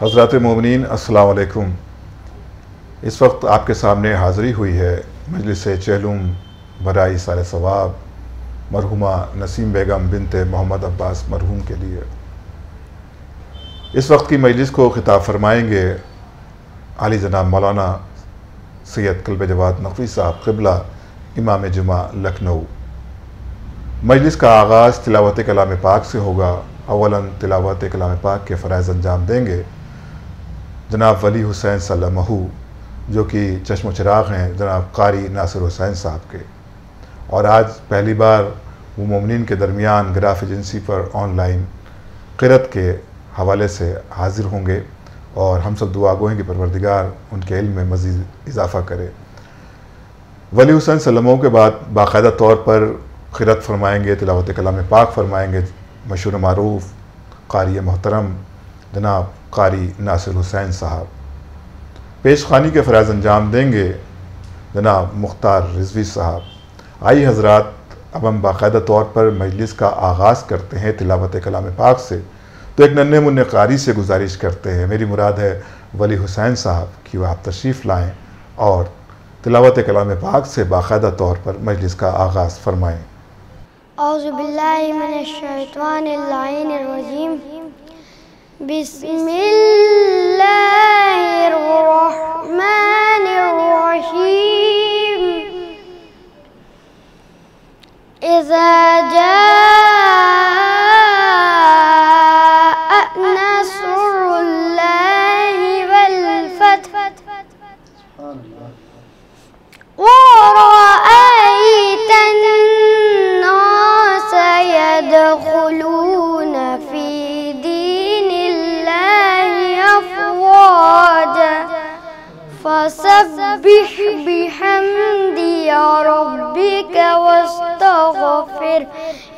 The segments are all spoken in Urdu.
حضرات مومنین السلام علیکم۔ اس وقت آپ کے سامنے حاضری ہوئی ہے مجلس چہلم برائے ایصال ثواب مرحومہ نسیم بیگم بنت محمد عباس مرحوم کے لیے۔ اس وقت کی مجلس کو خطاب فرمائیں گے عالی جناب مولانا سید قلب جواد نقوی صاحب قبلہ امام جمعہ لکھنؤ۔ مجلس کا آغاز تلاوت کلام پاک سے ہوگا۔ اولاً تلاوت کلام پاک کے فرائض انجام دیں گے جناب ولی حسین سلمہ جو کہ چشم و چراغ ہیں جناب قاری ناصر حسین صاحب کے، اور آج پہلی بار وہ مومنین کے درمیان گراف ایجنسی پر آن لائن قرأت کے حوالے سے حاضر ہوں گے، اور ہم سب دعا گو ہیں کہ پروردگار ان کے علم میں مزید اضافہ کرے۔ ولی حسین سلمہ کے بعد باقاعدہ طور پر قرأت فرمائیں گے، تلاوت کلام پاک فرمائیں گے مشہور معروف قاری محترم جناب قاری ناصر حسین صاحب۔ پیش خوانی کے فرائض انجام دیں گے جناب مختار رضوی صاحب۔ آئی حضرات، اب ہم باقاعدہ طور پر مجلس کا آغاز کرتے ہیں تلاوت کلام پاک سے، تو ایک ننھے منھے قاری سے گزارش کرتے ہیں، میری مراد ہے ولی حسین صاحب کہ وہ آپ تشریف لائیں اور تلاوت کلام پاک سے باقاعدہ طور پر مجلس کا آغاز فرمائیں۔ اعوذ باللہ من الشیطان اللعین الرجیم، بسم اللہ الرحمن الرحیم، اذا جاء نصر اللہ والفتح ورأيت الناس يدخلون في دين الله أفواجا فسبح بحمد ربك واستغفر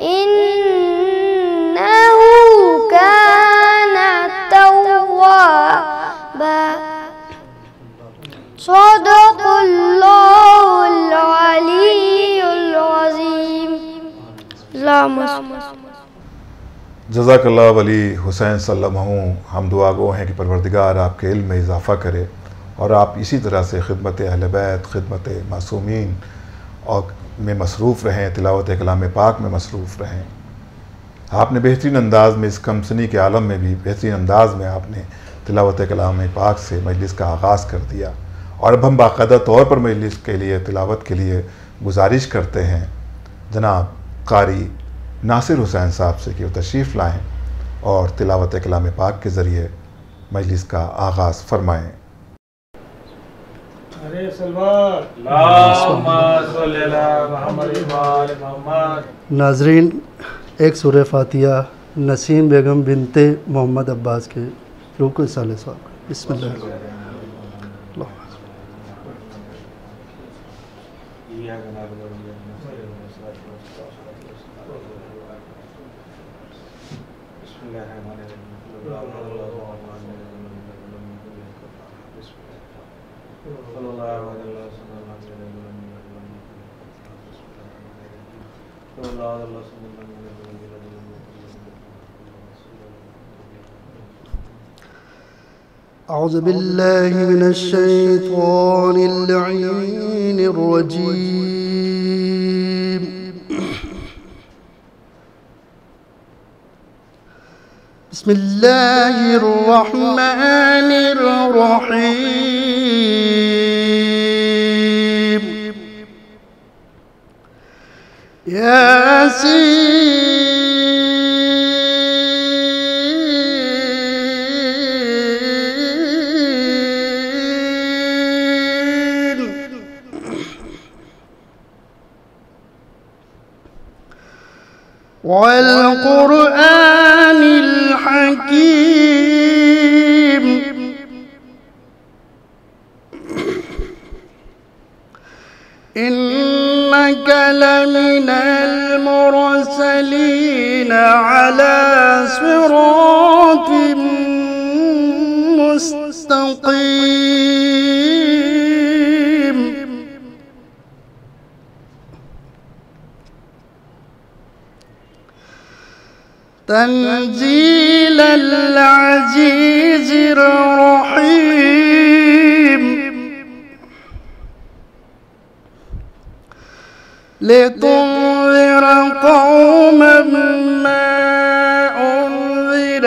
إنه كان توابا۔ صدق اللہ العلی العظیم۔ جزاک اللہ ولی حسین سلمہ، ہم دعا گو ہیں کہ پروردگار آپ کے علم میں اضافہ کرے اور آپ اسی طرح سے خدمت اہل بیت، خدمت معصومین اور میں مصروف رہیں، تلاوت کلام پاک میں مصروف رہیں۔ آپ نے بہترین انداز میں اس کم سنی کے عالم میں بھی بہترین انداز میں آپ نے تلاوت کلام پاک سے مجلس کا آغاز کر دیا، اور اب ہم باقاعدہ طور پر مجلس کے لیے تلاوت کے لیے گزارش کرتے ہیں جناب قاری ناصر حسین صاحب سے کہ وہ تشریف لائیں اور تلاوت کلام پاک کے ذریعے مجلس کا آغاز فرمائیں۔ ناظرین، ایک سورہ فاتحہ نسیم بیگم بنت محمد عباس کے رکوع ایصال ثواب۔ بسم اللہ الرحمن اعوذ باللہ من الشیطان اللعین الرجیم، بسم اللہ الرحمن الرحیم، یاسین والقرآن الحکیم، إنك لمن المرسلين على صراط مستقيم. تنزيل العزيز الرحيم لتنذر قوما ما أنذر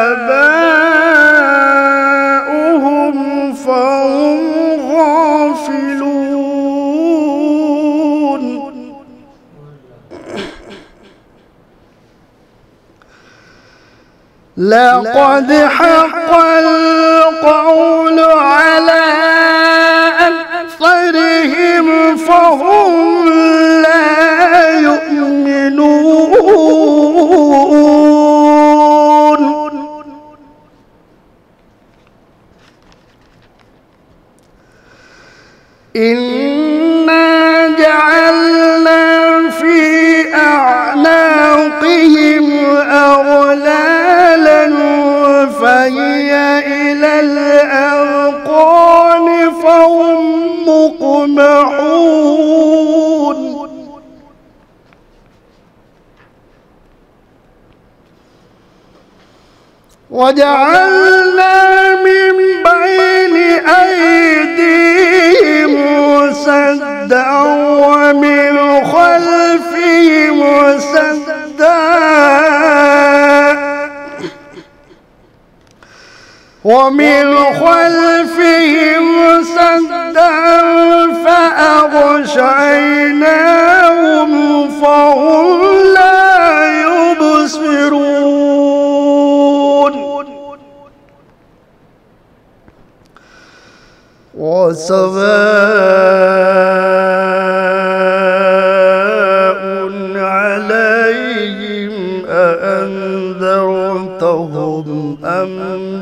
آباؤهم فهم غافلون لقد حق القول على أكثرهم فهم لا يؤمنون إنا جعلنا في أعناقهم أغلالا فهي إلى الأذقان فهم مقمحون وجعلنا من بين أيديهم سدا ومن خلفهم سدا فأغشيناهم فهم لا يبصرون وسواء عليهم أأنذرتهم أم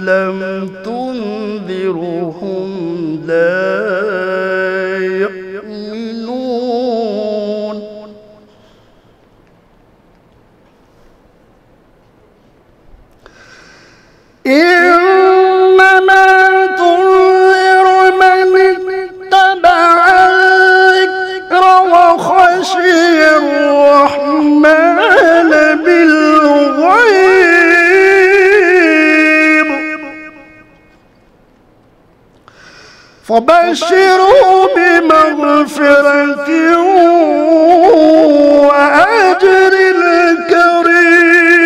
لم تنذرهم لا يؤمنون إنما تنذر من اتبع الذكر وخشي الرحمن بالغيب فبشروا بمغفرة وأجر كريم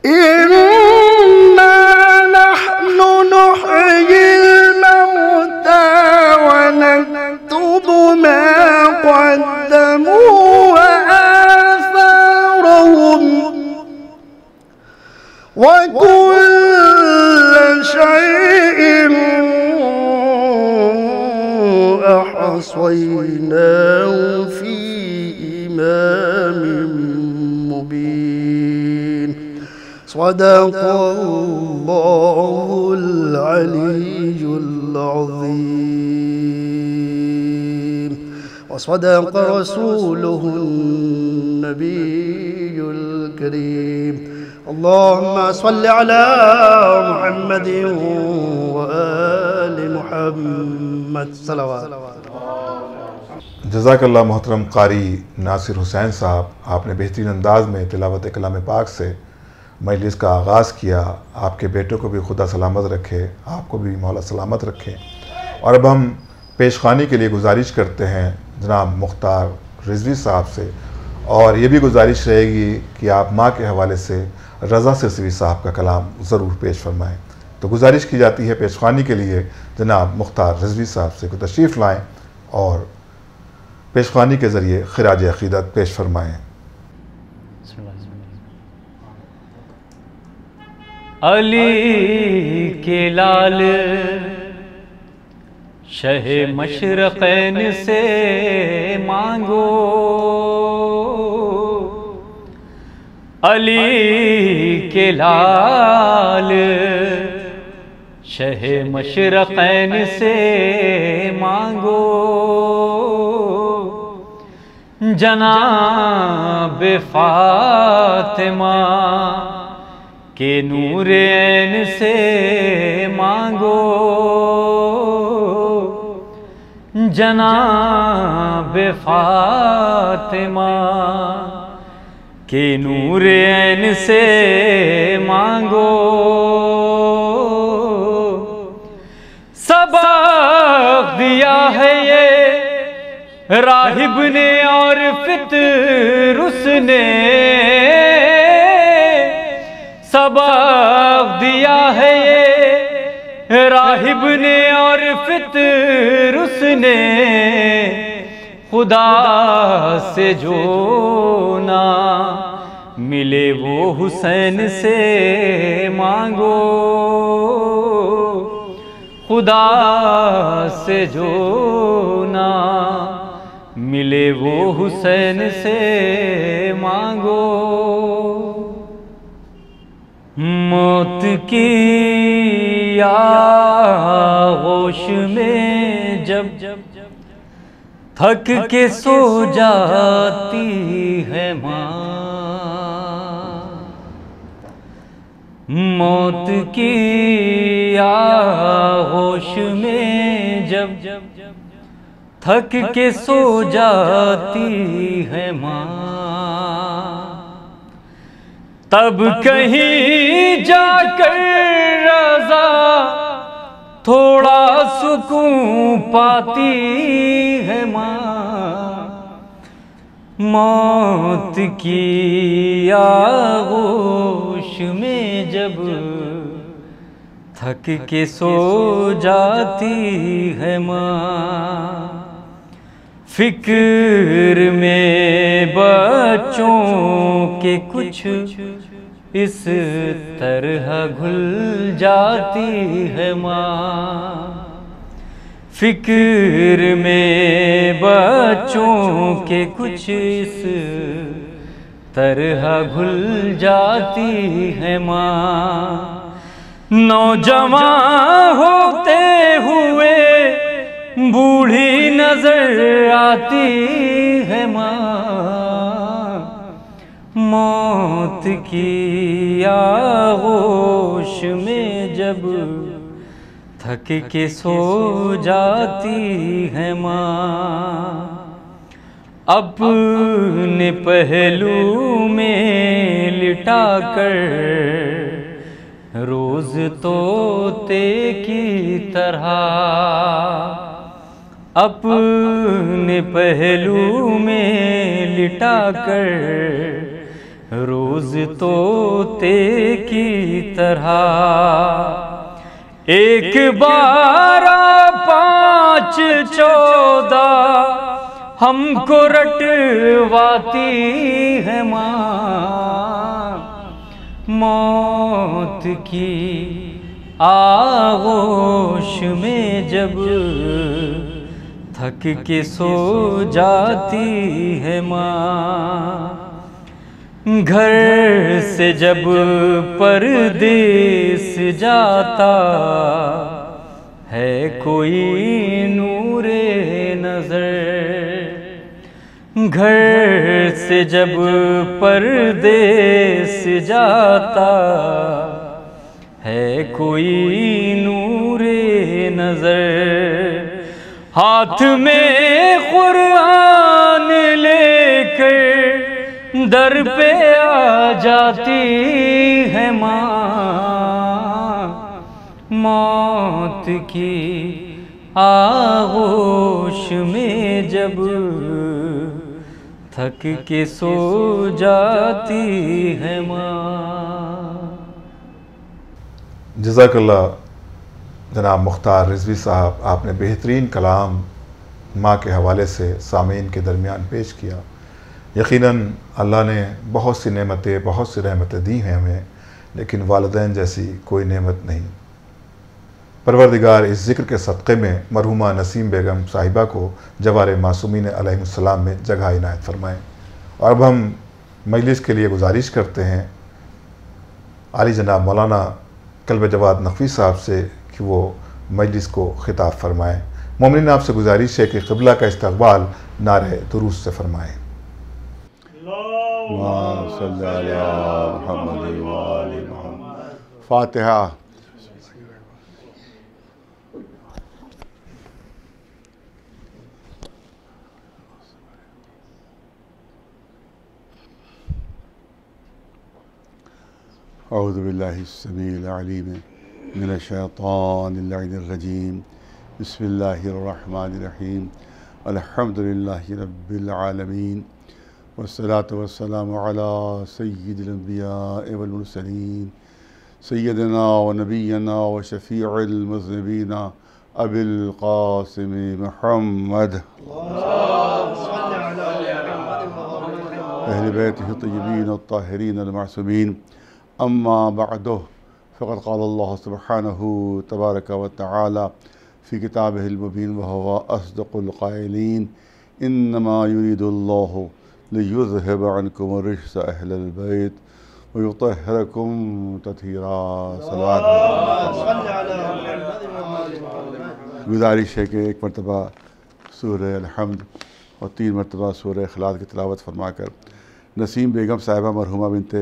إنا نحن نحيي الموتى ونكتب ما قدموا وآثارهم وكل شيء أحصيناه في إمام مبين صدق الله العلي العظيم وصدق رسوله النبي الكريم اللهم صل على محمد وآل محمد صلوات جزاک اللہ محترم قاری ناصر حسین صاحب، آپ نے بہترین انداز میں تلاوت کلام پاک سے مجلس کا آغاز کیا۔ آپ کے بیٹوں کو بھی خدا سلامت رکھے، آپ کو بھی مولا سلامت رکھے۔ اور اب ہم پیشخوانی کے لیے گزارش کرتے ہیں جناب مختار رضوی صاحب سے، اور یہ بھی گزارش رہے گی کہ آپ ماں کے حوالے سے رضا سرسوی صاحب کا کلام ضرور پیش فرمائیں۔ تو گزارش کی جاتی ہے پیشخوانی کے لیے جناب مختار رضوی صاحب سے کہ تشریف لائیں اور پیشخوانی کے ذریعے خراج عقیدت پیش فرمائیں۔ علی کے لال شہ مشرقین سے مانگو، علی کے لال شہ مشرقین سے مانگو، جناب فاطمہ کہ نور عین سے مانگو جناب فاطمہ، کہ نور عین سے مانگو سبق دیا ہے یہ راہب نے اور فطرس نے، سبق دیا ہے یہ راہب نے اور فطرس نے، خدا سے جو نہ ملے وہ حسین سے مانگو، خدا سے جو نہ ملے وہ حسین سے مانگو۔ موت کی آغوش میں جب تھک کے سو جاتی ہے ماں، موت کی آغوش میں جب تھک کے سو جاتی ہے ماں، تب کہیں جا کر رضا تھوڑا سکون پاتی ہے ماں، موت کی آغوش میں جب تھک کے سو جاتی ہے ماں، فکر میں بچوں کے کچھ اس طرح گھل جاتی ہے ماں، فکر میں بچوں کے کچھ اس طرح گھل جاتی ہے ماں، نوجوان ہوتے ہوئے بوڑھی نظر آتی ہے ماں، موت کی آغوش میں جب تھک کے سو جاتی ہے ماں، اپنے پہلو میں لٹا کر روز طوطے کی طرح، اپنے پہلو میں لٹا کر روز طوطے کی طرح، ایک بارہ پانچ چودہ ہم کو رٹواتی ہے ماں، موت کی آغوش میں جب تھک کے سو جاتی ہے ماں، گھر سے جب پردیس جاتا ہے کوئی نور نظر، گھر سے جب پردیس جاتا ہے کوئی نور نظر، ہاتھ میں قرآن لے کر در پہ آ جاتی ہے ماں، موت کی آغوش میں جب تھک کے سو جاتی ہے ماں۔ جزاک اللہ جناب مختار رضوی صاحب، آپ نے بہترین کلام ماں کے حوالے سے سامعین کے درمیان پیش کیا۔ یقیناً اللہ نے بہت سی نعمتیں، بہت سی رحمتیں دی ہیں ہمیں، لیکن والدین جیسی کوئی نعمت نہیں۔ پروردگار اس ذکر کے صدقے میں مرحومہ نسیم بیگم صاحبہ کو جوار معصومین علیہ السلام میں جگہ عنایت فرمائیں۔ اور اب ہم مجلس کے لیے گزارش کرتے ہیں عالی جناب مولانا قلب جواد نقوی صاحب سے کہ وہ مجلس کو خطاب فرمائیں۔ مومنین آپ سے گزارش ہے کہ قبلہ کا استقبال نعرہ درود سے فرمائیں۔ اللہم صلی علی محمد و آل محمد۔ فاتحہ۔ اعوذ باللہ السمیع العلیم من الشیطان اللعین الرجیم، بسم اللہ الرحمن الرحیم، الحمد للہ رب العالمین، والصلاة والسلام علی سید الانبیاء والمرسلین، سیدنا و نبینا و شفیع المذنبین ابی القاسم محمد اہل بیتہ الطیبین الطاہرین المعصومین، اما بعد فقد قال اللہ سبحانہ تبارک و تعالی فی کتابہ المبین وہو اصدق القائلین، انما یرید اللہ لیذہب عنکم الرجس اہل البیت ویطہرکم تطہیرا۔ صلوات۔ گزارش ہے کہ ایک مرتبہ سورہ الحمد اور 3 مرتبہ سورہ اخلاص کی تلاوت فرما کر نسیم بیگم صاحبہ مرحومہ بنت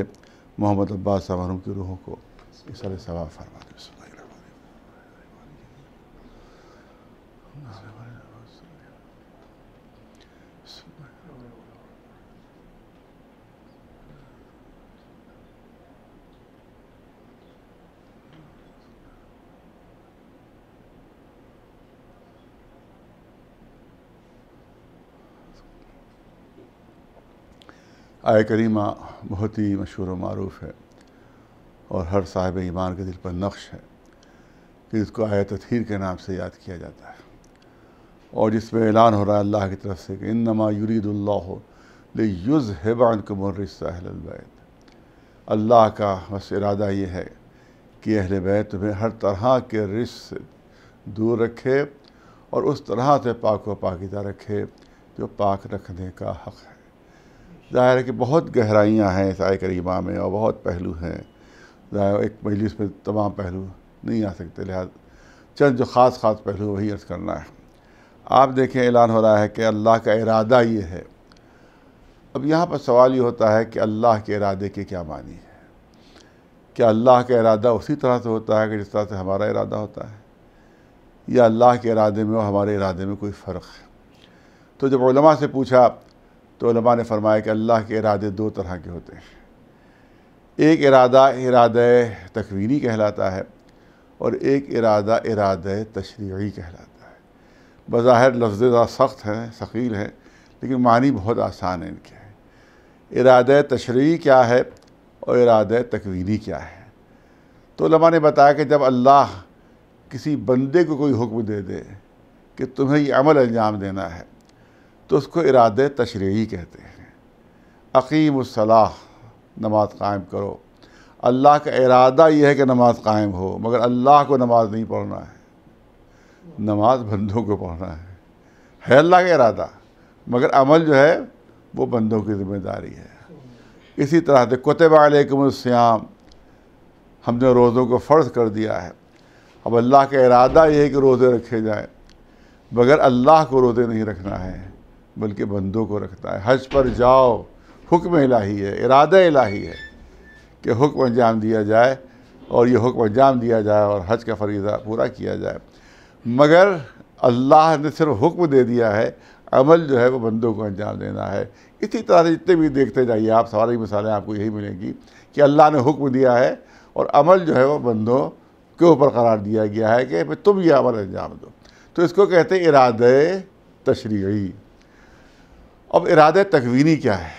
محمد عباس صاحب مرحوم کی روحوں کو ایصال ثواب فرما دے۔ بسم اللہ الرحمن آیہ کریمہ بہت ہی مشہور و معروف ہے اور ہر صاحب ایمان کے دل پر نقش ہے کہ اس کو آیہ تطہیر کے نام سے یاد کیا جاتا ہے، اور جس میں اعلان ہو رہا ہے اللہ کی طرف سے کہ انما یرید اللہ لیذہب عنکم الرجس اہل البیت، اللہ کا بس ارادہ یہ ہے کہ اہل بیت تمہیں ہر طرح کے رجس سے دور رکھے اور اس طرح سے پاک و پاکیزہ رکھے جو پاک رکھنے کا حق ہے۔ ظاہر ہے کہ بہت گہرائیاں ہیں اس آیہ کریمہ میں اور بہت پہلو ہیں، ظاہر ایک مجلس میں تمام پہلو نہیں آ سکتے، لہذا چند جو خاص پہلو وہی عرض کرنا ہے۔ آپ دیکھیں اعلان ہو رہا ہے کہ اللہ کا ارادہ یہ ہے۔ اب یہاں پر سوال یہ ہوتا ہے کہ اللہ کے ارادے کے کیا معنی ہے؟ کیا اللہ کا ارادہ اسی طرح سے ہوتا ہے کہ جس طرح سے ہمارا ارادہ ہوتا ہے، یا اللہ کے ارادے میں اور ہمارے ارادے میں کوئی فرق ہے؟ تو جب علماء سے پوچھا تو علماء نے فرمایا کہ اللہ کے ارادے 2 طرح کے ہوتے ہیں۔ ایک ارادہ تکوینی کہلاتا ہے اور ایک ارادہ تشریعی کہلاتا ہے۔ بظاہر لفظ ذرا سخت ہیں، ثقیل ہیں، لیکن معنی بہت آسان ہے ان کے۔ ارادہ تشریعی کیا ہے اور ارادہ تکوینی کیا ہے؟ تو علماء نے بتایا کہ جب اللہ کسی بندے کو کوئی حکم دے دے کہ تمہیں یہ عمل انجام دینا ہے تو اس کو ارادہ تشریعی کہتے ہیں۔ اقیم الصلاۃ، نماز قائم کرو۔ اللہ کا ارادہ یہ ہے کہ نماز قائم ہو، مگر اللہ کو نماز نہیں پڑھنا ہے، نماز بندوں کو پڑھنا ہے اللہ کا ارادہ، مگر عمل جو ہے وہ بندوں کی ذمہ داری ہے۔ اسی طرح سے کتب علیکم الصیام، ہم نے روزوں کو فرض کر دیا ہے۔ اب اللہ کا ارادہ یہ ہے کہ روزے رکھے جائیں، مگر اللہ کو روزے نہیں رکھنا ہے بلکہ بندوں کو رکھتا ہے۔ حج پر جاؤ، حکم الہی ہے، ارادہ الہی ہے کہ حکم انجام دیا جائے اور یہ حکم انجام دیا جائے اور حج کا فریضہ پورا کیا جائے، مگر اللہ نے صرف حکم دے دیا ہے، عمل جو ہے وہ بندوں کو انجام دینا ہے۔ اسی طرح سے جتنے بھی دیکھتے جائیے آپ، ساری مثالیں آپ کو یہی ملیں گی کہ اللہ نے حکم دیا ہے اور عمل جو ہے وہ بندوں کے اوپر قرار دیا گیا ہے کہ تم یہ عمل انجام دو۔ تو اس کو کہتے ہیں ارادہ تشریعی۔ اب ارادہ تکوینی کیا ہے؟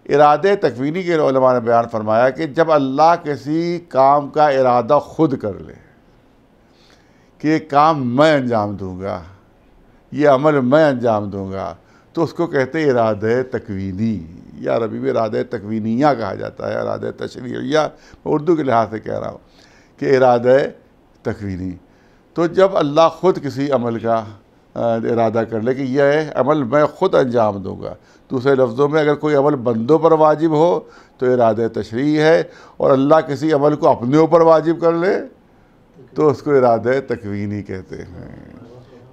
ارادہ تکوینی کے علماء نے بیان فرمایا کہ جب اللہ کسی کام کا ارادہ خود کر لے کہ یہ کام میں انجام دوں گا، یہ عمل میں انجام دوں گا، تو اس کو کہتے ہیں ارادہ تکوینی، یا عربی میں ارادہ تکوینیہ کہا جاتا ہے، ارادہ تشریعیہ میں اردو کے لحاظ سے کہہ رہا ہوں کہ ارادہ تکوینی۔ تو جب اللہ خود کسی عمل کا ارادہ کر لے کہ یہ عمل میں خود انجام دوں گا، دوسرے لفظوں میں اگر کوئی عمل بندوں پر واجب ہو تو ارادہ تشریعی ہے، اور اللہ کسی عمل کو اپنے اوپر واجب کر لے تو اس کو ارادہ تکوینی کہتے ہیں۔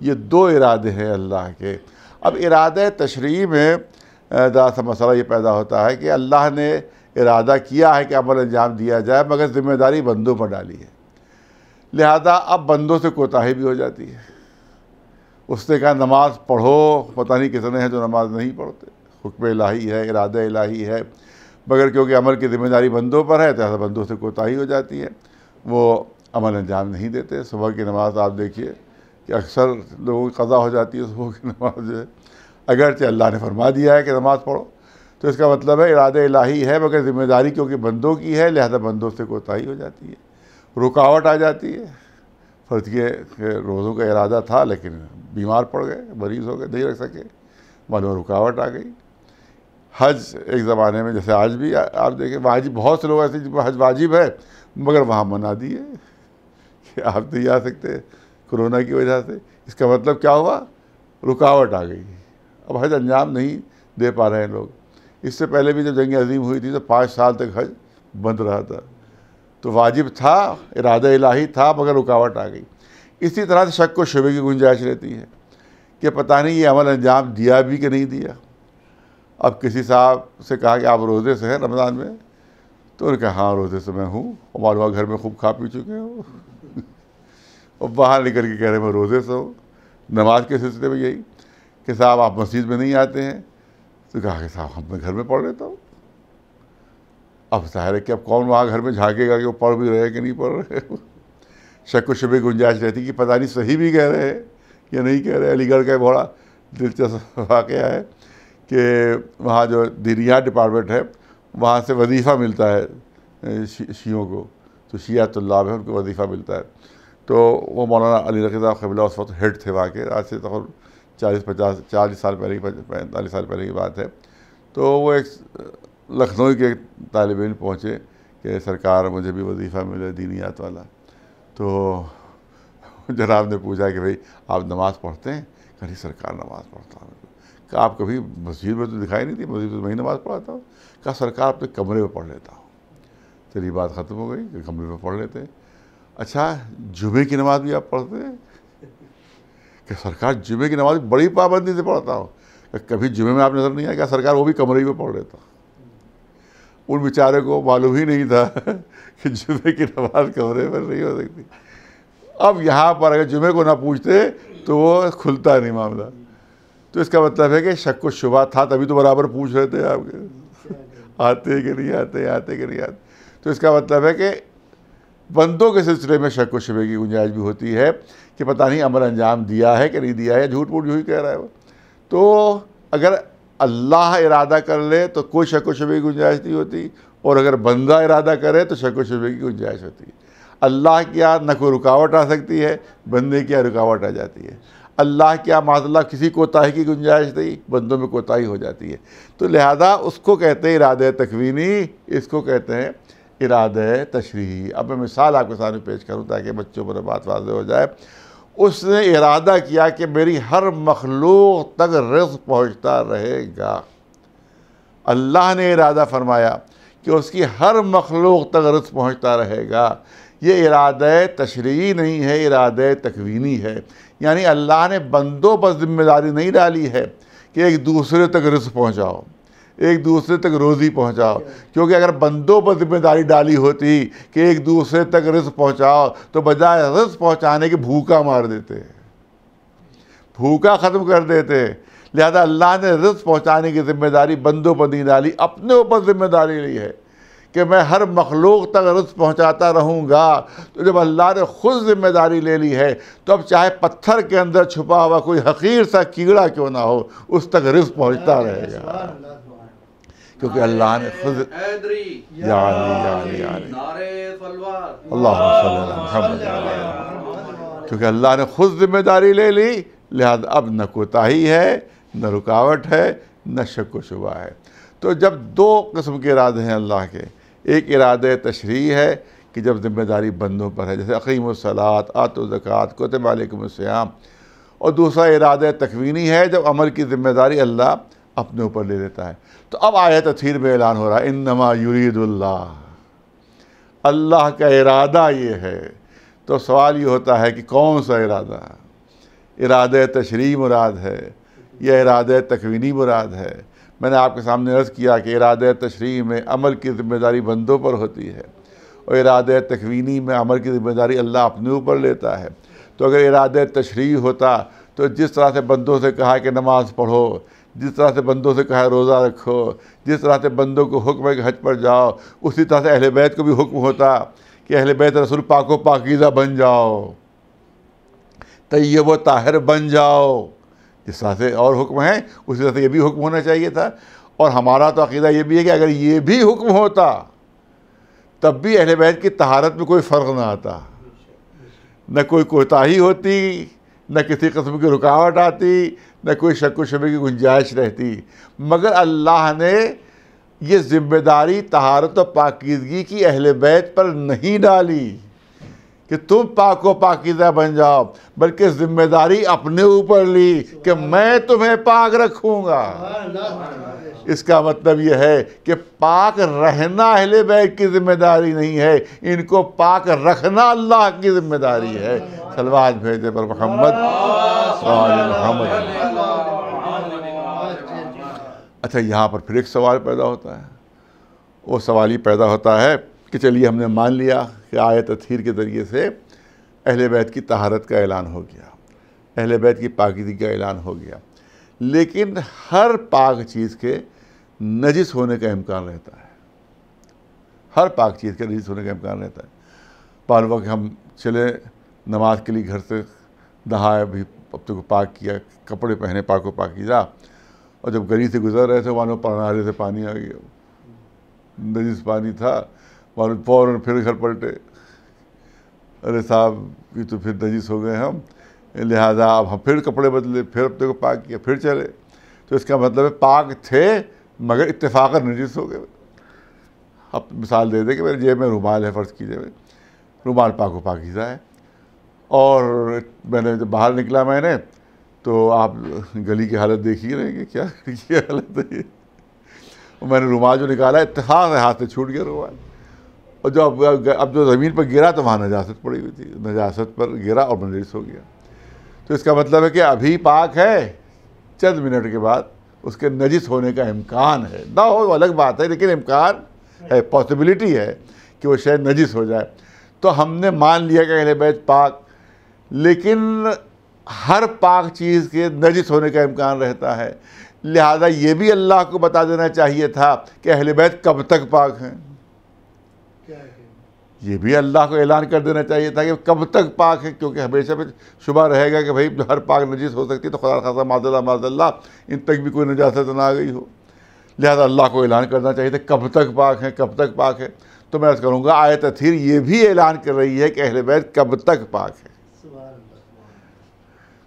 یہ 2 ارادے ہیں اللہ کے۔ اب ارادہ تشریعی میں ذرا سا مسئلہ یہ پیدا ہوتا ہے کہ اللہ نے ارادہ کیا ہے کہ عمل انجام دیا جائے مگر ذمہ داری بندوں پر ڈالی ہے، لہذا اب بندوں سے کوتاہی بھی ہو جاتی ہے۔ اس نے کہا نماز پڑھو، پتہ نہیں کتنے ہیں جو نماز نہیں پڑھتے، حکم الہی ہے، ارادہ الہی ہے، مگر کیونکہ عمل کی ذمہ داری بندوں پر ہے تو ایسا بندوں سے کوتاہی ہو جاتی ہے، وہ عمل انجام نہیں دیتے۔ صبح کی نماز آپ دیکھیے کہ اکثر لوگوں کی قضا ہو جاتی ہے صبح کی نماز جو ہے، اگرچہ اللہ نے فرما دیا ہے کہ نماز پڑھو، تو اس کا مطلب ہے ارادہ الہی ہے مگر ذمہ داری کیونکہ بندوں کی ہے، لہذا بندوں سے کوتاہی ہو جاتی ہے، رکاوٹ آ جاتی ہے۔ فرض یہ کہ روزوں کا ارادہ تھا لیکن بیمار پڑ گئے، مریض ہو گئے، نہیں رکھ سکے، معلوم رکاوٹ آ گئی۔ حج ایک زمانے میں جیسے آج بھی آپ دیکھیں واجب، بہت سے لوگ ایسے جن پر حج واجب ہے مگر وہاں منع دی ہے کہ آپ نہیں آ سکتے کرونا کی وجہ سے۔ اس کا مطلب کیا ہوا؟ رکاوٹ آ گئی، اب حج انجام نہیں دے پا رہے ہیں لوگ۔ اس سے پہلے بھی جب جنگ عظیم ہوئی تھی تو 5 سال تک حج بند رہا تھا، تو واجب تھا، ارادہ الہی تھا مگر رکاوٹ آ گئی۔ اسی طرح سے شک و شبے کی گنجائش رہتی ہے کہ پتہ نہیں یہ عمل انجام دیا بھی کہ نہیں دیا۔ اب کسی صاحب سے کہا کہ آپ روزے سے ہیں رمضان میں، تو انہوں نے کہا ہاں روزے سے میں ہوں، اور معلوم گھر میں خوب کھا پی چکے ہوں، اور باہر نکل کے کہہ رہے میں روزے سے ہوں۔ نماز کے سلسلے میں یہی کہ صاحب آپ مسجد میں نہیں آتے ہیں، تو کہا کہ صاحب ہم میں گھر میں پڑھ لیتا ہوں۔ اب ظاہر ہے کہ اب کون وہاں گھر میں جھانکے گا کہ وہ پڑھ بھی رہے کہ نہیں پڑھ رہے۔ شک و شبے گنجائش رہتی کہ پتہ نہیں صحیح بھی کہہ رہے ہیں یا نہیں کہہ رہے۔ علی گڑھ کا بڑا دلچسپ واقعہ ہے کہ وہاں جو دینیات ڈپارٹمنٹ ہے وہاں سے وظیفہ ملتا ہے شیعوں کو، تو شیعہ طلاب ہیں ان کو وظیفہ ملتا ہے، تو وہ مولانا علی رضا صاحب قبلہ اس وقت ہیڈ تھے وہاں کے، آج سے تقریباً 40 سال پہلے 45 سال پہلے کی بات ہے۔ تو وہ ایک لکھنؤ کے طالب علم پہنچے کہ سرکار مجھے بھی وظیفہ ملے دینیات والا، تو جناب نے پوچھا کہ بھئی آپ نماز پڑھتے ہیں؟ کہ نہیں سرکار نماز پڑھتا ہوں۔ کہ آپ کبھی مسجد میں تو دکھائی نہیں تھی، مسجد میں نماز پڑھاتا ہوں۔ کہا سرکار اپنے کمرے میں پڑھ لیتا ہوں۔ چلیے بات ختم ہو گئی کہ کمرے میں پڑھ لیتے ہیں۔ اچھا جمعے کی نماز بھی آپ پڑھتے ہیں؟ کہ سرکار جمعے کی نماز بڑی پابندی سے پڑھتا ہوں۔ کہ کبھی جمعے میں آپ نظر نہیں آیا؟ کہ سرکار وہ بھی کمرے میں پڑھ لیتا ہوں۔ ان بیچارے کو معلوم ہی نہیں تھا کہ جمعے کی نماز کمرے پر نہیں ہو سکتی۔ اب یہاں پر اگر جمعے کو نہ پوچھتے تو وہ کھلتا نہیں معاملہ۔ تو اس کا مطلب ہے کہ شک و شبہ تھا، تبھی تو برابر پوچھ رہے تھے آپ کے آتے کہ نہیں آتے، آتے کہ نہیں آتے۔ تو اس کا مطلب ہے کہ بندوں کے سلسلے میں شک و شبے کی گنجائش بھی ہوتی ہے کہ پتہ نہیں عمل انجام دیا ہے کہ نہیں دیا ہے، جھوٹ موٹ جو ہی کہہ رہا ہے وہ۔ تو اگر اللہ ارادہ کر لے تو کوئی شک و شبے کی گنجائش نہیں ہوتی، اور اگر بندہ ارادہ کرے تو شک و شبے کی گنجائش ہوتی ہے۔ اللہ کیا نہ کوئی رکاوٹ آ سکتی ہے، بندے کیا رکاوٹ آ جاتی ہے۔ اللہ کیا معاذ اللہ کسی کوتاہی کی گنجائش نہیں، بندوں میں کوتاہی ہو جاتی ہے۔ تو لہذا اس کو کہتے ہیں ارادہ تکوینی، اس کو کہتے ہیں ارادہ تشریحی۔ اب میں مثال آپ کے سامنے پیش کروں تاکہ بچوں پر بات واضح ہو جائے۔ اس نے ارادہ کیا کہ میری ہر مخلوق تک رزق پہنچتا رہے گا۔ اللہ نے ارادہ فرمایا کہ اس کی ہر مخلوق تک رزق پہنچتا رہے گا۔ یہ ارادہ تشریعی نہیں ہے، ارادہ تکوینی ہے۔ یعنی اللہ نے بندوں پر ذمہ داری نہیں ڈالی ہے کہ ایک دوسرے تک رزق پہنچاؤ، ایک دوسرے تک روزی پہنچاؤ، کیونکہ اگر بندوں پر ذمہ داری ڈالی ہوتی کہ ایک دوسرے تک رزق پہنچاؤ تو بجائے رزق پہنچانے کے بھوکا مار دیتے، بھوکا ختم کر دیتے۔ لہذا اللہ نے رزق پہنچانے کی ذمہ داری بندوں پر نہیں ڈالی، اپنے اوپر ذمہ داری لی ہے کہ میں ہر مخلوق تک رزق پہنچاتا رہوں گا۔ تو جب اللہ نے خود ذمہ داری لے لی ہے تو اب چاہے پتھر کے اندر چھپا ہوا کوئی حقیر سا کیڑا کیوں نہ ہو، اس تک رزق پہنچتا رہے گا، کیونکہ اللہ نے خود کیونکہ اللہ نے خود ذمہ داری لے لی، لہذا اب نہ کوتاہی ہے، نہ رکاوٹ ہے، نہ شک و شبہ ہے۔ تو جب دو قسم کے ارادے ہیں اللہ کے، ایک ارادہ تشریع ہے کہ جب ذمہ داری بندوں پر ہے، جیسے اقیموا الصلاۃ آتوا الزکوٰۃ کتب علیکم الصیام، اور دوسرا ارادہ تکوینی ہے جب عمل کی ذمہ داری اللہ اپنے اوپر لے لیتا ہے۔ تو اب آیت تطہیر میں اعلان ہو رہا ہے انما یرید اللہ، اللہ کا ارادہ یہ ہے۔ تو سوال یہ ہوتا ہے کہ کون سا ارادہ؟ ارادہ تشریع مراد ہے یا ارادہ تکوینی مراد ہے؟ میں نے آپ کے سامنے عرض کیا کہ ارادہ تشریح میں عمل کی ذمہ داری بندوں پر ہوتی ہے اور ارادہ تکوینی میں عمل کی ذمہ داری اللہ اپنے اوپر لیتا ہے۔ تو اگر ارادہ تشریح ہوتا تو جس طرح سے بندوں سے کہا کہ نماز پڑھو، جس طرح سے بندوں سے کہا روزہ رکھو، جس طرح سے بندوں کو حکم ہے کہ حج پر جاؤ، اسی طرح سے اہل بیت کو بھی حکم ہوتا کہ اہل بیت رسول پاک و پاکیزہ بن جاؤ، طیب و طاہر بن جاؤ۔ جس طرح سے اور حکم ہیں اسی طرح سے یہ بھی حکم ہونا چاہیے تھا۔ اور ہمارا تو عقیدہ یہ بھی ہے کہ اگر یہ بھی حکم ہوتا تب بھی اہل بیت کی طہارت میں کوئی فرق نہ آتا، نہ کوئی کوتاہی ہوتی، نہ کسی قسم کی رکاوٹ آتی، نہ کوئی شک و شبے کی گنجائش رہتی، مگر اللہ نے یہ ذمہ داری طہارت و پاکیزگی کی اہل بیت پر نہیں ڈالی کہ تم پاک و پاکیزہ بن جاؤ، بلکہ ذمہ داری اپنے اوپر لی کہ میں تمہیں پاک رکھوں گا۔ اس کا مطلب یہ ہے کہ پاک رہنا اہل بیت کی ذمہ داری نہیں ہے، ان کو پاک رکھنا اللہ کی ذمہ داری ہے۔ صلوات بھیجے پر محمد صلی اللہ علیہ محمد۔ اچھا، یہاں پر پھر ایک سوال پیدا ہوتا ہے، وہ سوال یہ پیدا ہوتا ہے کہ چلیے ہم نے مان لیا کہ آیت تطہیر کے ذریعے سے اہل بیت کی طہارت کا اعلان ہو گیا، اہل بیت کی پاکیزگی کا اعلان ہو گیا، لیکن ہر پاک چیز کے نجس ہونے کا امکان رہتا ہے، ہر پاک چیز کے نجس ہونے کا امکان رہتا ہے۔ بعض وقت ہم چلے نماز کے لیے گھر سے نہائے بھی، اپنے کو پاک کیا، کپڑے پہنے پاک و پاکیزہ، اور جب گلی سے گزر رہے تھے وہاں پرنارے سے پانی آ گیا، نجس پانی تھا، وہاں فوراً پھر گھر پلٹے، ارے صاحب یہ تو پھر نجس ہو گئے ہم، لہٰذا اب ہم پھر کپڑے بدلے، پھر اپنے کو پاک کیا، پھر چلے۔ تو اس کا مطلب ہے پاک تھے مگر اتفاقاً نجس ہو گئے۔ اب مثال دے دیں کہ میرے جیب میں رومال ہے، فرض کیجیے رومال پاک و پاکیزہ ہے، اور میں نے جب باہر نکلا میں نے تو آپ گلی کی حالت دیکھیے رہے کہ کیا حالت ہے یہ، میں نے رومال جو نکالا اتفاق سے ہاتھ سے چھوٹ گیا رومال، اور جو اب جو زمین پر گرا تو وہاں نجاست پڑی ہوئی تھی، نجاست پر گرا اور نجس ہو گیا۔ تو اس کا مطلب ہے کہ ابھی پاک ہے، چند منٹ کے بعد اس کے نجس ہونے کا امکان ہے، نہ ہو وہ الگ بات ہے، لیکن امکان ہے، پاسبلٹی ہے کہ وہ شاید نجس ہو جائے۔ تو ہم نے مان لیا کہ اہل بیت پاک، لیکن ہر پاک چیز کے نجس ہونے کا امکان رہتا ہے، لہذا یہ بھی اللہ کو بتا دینا چاہیے تھا کہ اہل بیت کب تک پاک ہیں، یہ بھی اللہ کو اعلان کر دینا چاہیے تھا کہ کب تک پاک ہے، کیونکہ ہمیشہ پہ شبہ رہے گا کہ بھائی ہر پاک نجس ہو سکتی ہے، تو خدا خاصہ معاذ اللہ ان تک بھی کوئی نجاست نہ آ گئی ہو، لہذا اللہ کو اعلان کرنا چاہیے تھا کب تک پاک ہیں، کب تک پاک ہے۔ تو میں عرض کروں گا آیت تطہیر یہ بھی اعلان کر رہی ہے کہ اہل بیت کب تک پاک ہے۔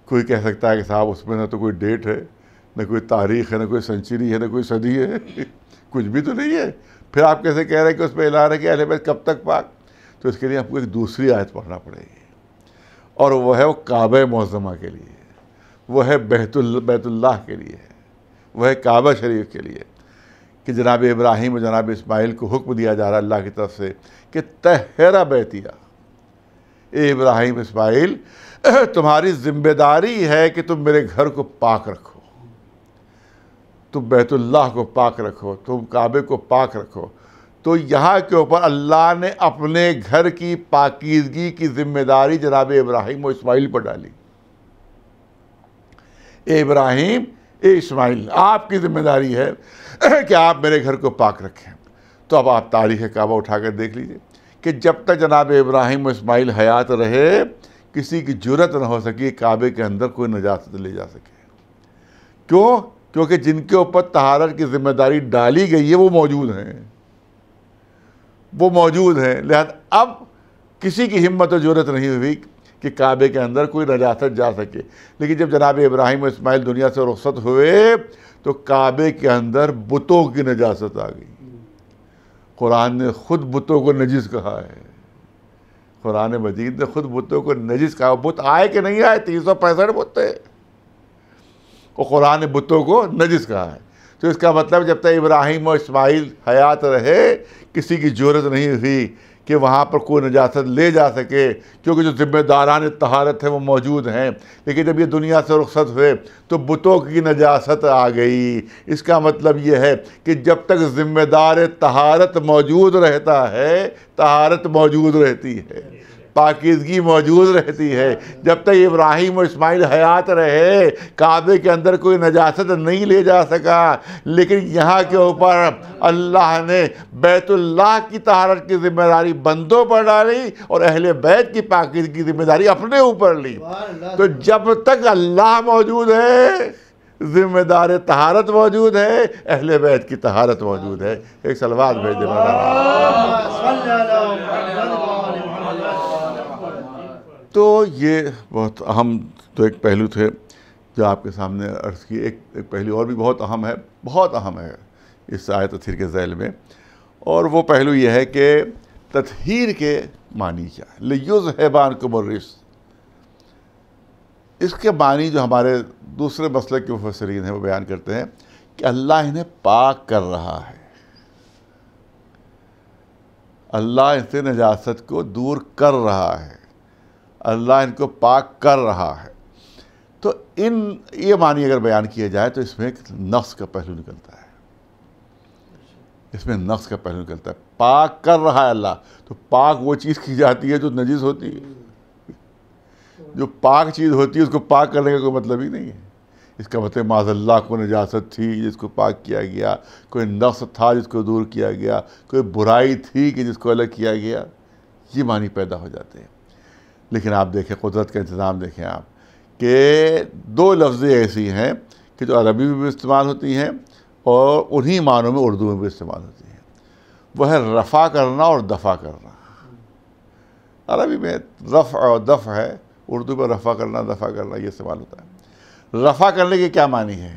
کوئی کہہ سکتا ہے کہ صاحب اس میں نہ تو کوئی ڈیٹ ہے، نہ کوئی تاریخ ہے، نہ کوئی سنچری ہے، نہ کوئی صدی ہے، کچھ بھی تو نہیں ہے، پھر آپ کیسے کہہ رہے ہیں کہ اس پہ اعلان ہے کہ اہل بیت کب تک پاک؟ تو اس کے لیے آپ کو ایک دوسری آیت پڑھنا پڑے گی، اور وہ ہے وہ کعبہ معظمہ کے لیے، وہ ہے بیت اللہ کے لیے، وہ ہے کعبہ شریف کے لیے، کہ جناب ابراہیم اور جناب اسماعیل کو حکم دیا جا رہا ہے اللہ کی طرف سے کہ طہر بیتیہ، اے ابراہیم اسماعیل تمہاری ذمہ داری ہے کہ تم میرے گھر کو پاک رکھو، تم بیت اللہ کو پاک رکھو، تم کعبے کو پاک رکھو۔ تو یہاں کے اوپر اللہ نے اپنے گھر کی پاکیزگی کی ذمہ داری جناب ابراہیم و اسماعیل پر ڈالی۔ اے ابراہیم، اے اسماعیل، آپ کی ذمہ داری ہے کہ آپ میرے گھر کو پاک رکھیں۔ تو اب آپ تاریخ کعبہ اٹھا کر دیکھ لیجئے کہ جب تک جناب ابراہیم و اسماعیل حیات رہے کسی کی جرت نہ ہو سکی کعبے کے اندر کوئی نجاست لے جا سکے۔ کیوں؟ کیونکہ جن کے اوپر طہارت کی ذمہ داری ڈالی گئی ہے وہ موجود ہیں، وہ موجود ہیں، لہذا اب کسی کی ہمت و جرت نہیں ہوئی کہ کعبے کے اندر کوئی نجاست جا سکے۔ لیکن جب جناب ابراہیم و اسماعیل دنیا سے رخصت ہوئے تو کعبے کے اندر بتوں کی نجاست آ گئی۔ قرآن نے خود بتوں کو نجس کہا ہے، قرآن مجید نے خود بتوں کو نجس کہا۔ بت آئے کہ نہیں آئے، 365 بت تھے، اور قرآن نے بتوں کو نجس کہا ہے۔ تو اس کا مطلب جب تک ابراہیم و اسماعیل حیات رہے کسی کی جرت نہیں ہوئی کہ وہاں پر کوئی نجاست لے جا سکے، کیونکہ جو ذمہ داران طہارت ہیں وہ موجود ہیں۔ لیکن جب یہ دنیا سے رخصت ہوئے تو بتوں کی نجاست آ گئی۔ اس کا مطلب یہ ہے کہ جب تک ذمہ دار طہارت موجود رہتا ہے، طہارت موجود رہتی ہے، پاکیزگی موجود رہتی ہے۔ جب تک ابراہیم اور اسماعیل حیات رہے، کعبے کے اندر کوئی نجاست نہیں لے جا سکا، لیکن یہاں کے اوپر اللہ نے بیت اللہ کی طہارت کی ذمہ داری بندوں پر ڈالی اور اہل بیت کی پاکیزگی کی ذمہ داری اپنے اوپر لی۔ تو جب تک اللہ موجود ہے، ذمہ دار طہارت موجود ہے، اہل بیت کی طہارت موجود ہے۔ ایک صلوات بھیج دے تو یہ بہت اہم تو ایک پہلو تھے جو آپ کے سامنے عرض کی۔ ایک پہلو اور بھی بہت اہم ہے اس آیت تطہیر کے ذیل میں، اور وہ پہلو یہ ہے کہ تطہیر کے معنی کیا ہے۔ لِیُذْهِبَ عَنْکُمُ الرِّجْسَ، اس کے معنی جو ہمارے دوسرے مسلک کے مفسرین ہیں وہ بیان کرتے ہیں کہ اللہ انہیں پاک کر رہا ہے، اللہ ان سے نجاست کو دور کر رہا ہے، اللہ ان کو پاک کر رہا ہے۔ تو یہ معنی اگر بیان کیا جائے تو اس میں ایک نقص کا پہلو نکلتا ہے، اس میں نقص کا پہلو نکلتا ہے۔ پاک کر رہا ہے اللہ، تو پاک وہ چیز کی جاتی ہے جو نجس ہوتی ہے۔ جو پاک چیز ہوتی ہے اس کو پاک کرنے کا کوئی مطلب ہی نہیں ہے۔ اس کا مطلب معاذ اللہ کو نجاست تھی جس کو پاک کیا گیا، کوئی نقص تھا جس کو دور کیا گیا، کوئی برائی تھی کہ جس کو الگ کیا گیا، یہ معنی پیدا ہو جاتے ہیں۔ لیکن آپ دیکھیں قدرت کا انتظام، دیکھیں آپ کہ دو لفظیں ایسی ہیں کہ جو عربی میں بھی استعمال ہوتی ہیں اور انہی معنوں میں اردو میں بھی استعمال ہوتی ہیں، وہ ہے رفع کرنا اور دفع کرنا۔ عربی میں رفع اور دفع ہے، اردو میں رفع کرنا دفع کرنا یہ استعمال ہوتا ہے۔ رفع کرنے کے کیا معنی ہے؟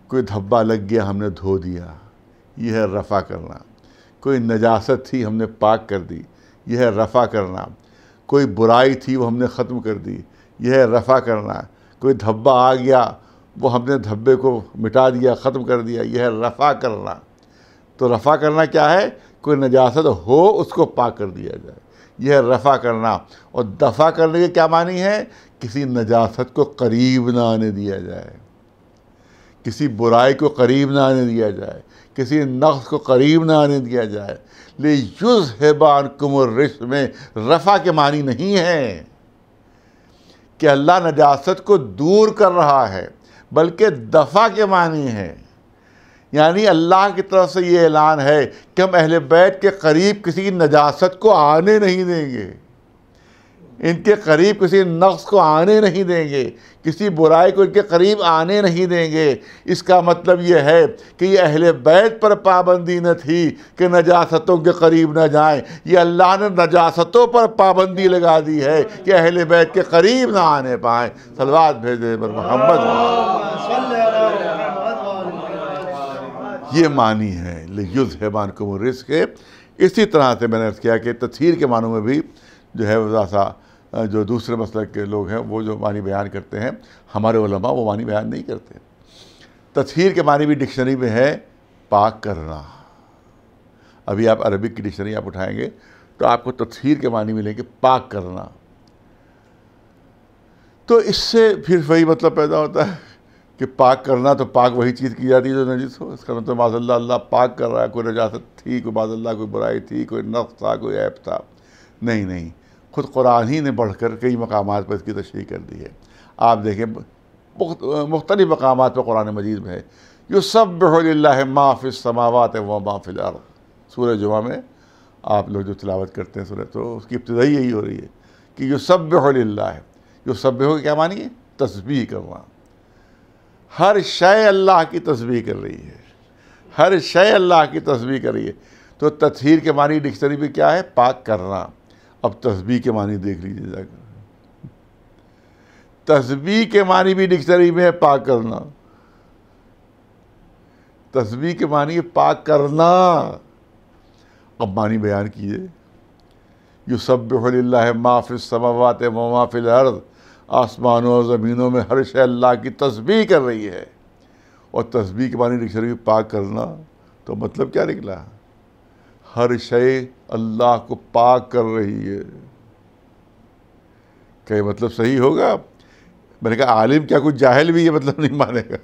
کوئی دھبا لگ گیا ہم نے دھو دیا، یہ ہے رفع کرنا۔ کوئی نجاست تھی ہم نے پاک کر دی، یہ ہے رفع کرنا۔ کوئی برائی تھی وہ ہم نے ختم کر دی، یہ ہے رفع کرنا۔ کوئی دھبا آ گیا وہ ہم نے دھبے کو مٹا دیا، ختم کر دیا، یہ ہے رفع کرنا۔ تو رفع کرنا کیا ہے؟ کوئی نجاست ہو اس کو پاک کر دیا جائے، یہ ہے رفع کرنا۔ اور دفع کرنے کے کیا معنی ہے؟ کسی نجاست کو قریب نہ آنے دیا جائے، کسی برائی کو قریب نہ آنے دیا جائے، کسی نقص کو قریب نہ آنے دیا جائے۔ لِیُذْهِبَ عَنْکُمُ الرِّجْسَ میں رفع کے معنی نہیں ہے کہ اللہ نجاست کو دور کر رہا ہے، بلکہ دفع کے معنی ہے۔ یعنی اللہ کی طرف سے یہ اعلان ہے کہ ہم اہل بیت کے قریب کسی نجاست کو آنے نہیں دیں گے، ان کے قریب کسی نقص کو آنے نہیں دیں گے، کسی برائی کو ان کے قریب آنے نہیں دیں گے۔ اس کا مطلب یہ ہے کہ یہ اہل بیت پر پابندی نہ تھی کہ نجاستوں کے قریب نہ جائیں، یہ اللہ نے نجاستوں پر پابندی لگا دی ہے کہ اہل بیت کے قریب نہ آنے پائیں۔ صلوات بھیجے پر محمد۔ یہ معنی ہے لِیُذْهِبَ عَنْکُمُ الرِّجْسَ کے۔ اسی طرح سے میں نے عرض کیا کہ تطہیر کے معنوں میں بھی جو ہے ذرا جو دوسرے مسلک کے لوگ ہیں وہ جو معنی بیان کرتے ہیں، ہمارے علماء وہ معنی بیان نہیں کرتے۔ تطہیر کے معنی بھی ڈکشنری میں ہے پاک کرنا۔ ابھی آپ عربک کی ڈکشنری آپ اٹھائیں گے تو آپ کو تطہیر کے معنی ملیں گے پاک کرنا۔ تو اس سے پھر وہی مطلب پیدا ہوتا ہے کہ پاک کرنا تو پاک وہی چیز کی جاتی ہے جو نجس ہو۔ اس کا مطلب معاذ اللہ اللہ پاک کر رہا ہے، کوئی نجاست تھی، کوئی معاذ اللہ کوئی برائی تھی، کوئی نقص تھا، کوئی عیب تھا۔ نہیں، خود قرآن ہی نے بڑھ کر کئی مقامات پر اس کی تشریح کر دی ہے۔ آپ دیکھیں مختلف مقامات پر قرآن مجید میں ہے یسبح للہ ما فی السماوات و ما فی الارض۔ سورہ جمعہ میں آپ لوگ جو تلاوت کرتے ہیں سورہ، تو اس کی ابتدائی یہی ہو رہی ہے کہ یسبح للہ۔ یسبح کا کیا معنی ہے؟ تسبیح کرنا۔ ہر شے اللہ کی تسبیح کر رہی ہے، ہر شے اللہ کی تسبیح کر رہی ہے۔ تو تطہیر کے معنی ڈکشنری میں کیا ہے؟ پاک کرنا۔ اب تسبیح کے معنی دیکھ لیجیے جا کر۔ تسبیح کے معنی بھی ڈکشنری میں ہے پاک کرنا۔ تسبیح کے معنی ہے پاک کرنا۔ اب معنی بیان کیجئے۔ یسبح للہ ما فی السماوات و ما فی الارض، آسمانوں اور زمینوں میں ہر شے اللہ کی تسبیح کر رہی ہے۔ اور تسبیح کے معنی ڈکشنری میں پاک کرنا، تو مطلب کیا نکلا؟ ہر شے اللہ کو پاک کر رہی ہے. کہ مطلب صحیح ہوگا؟ میں نے کہا عالم کیا کچھ جاہل بھی یہ مطلب نہیں مانے گا،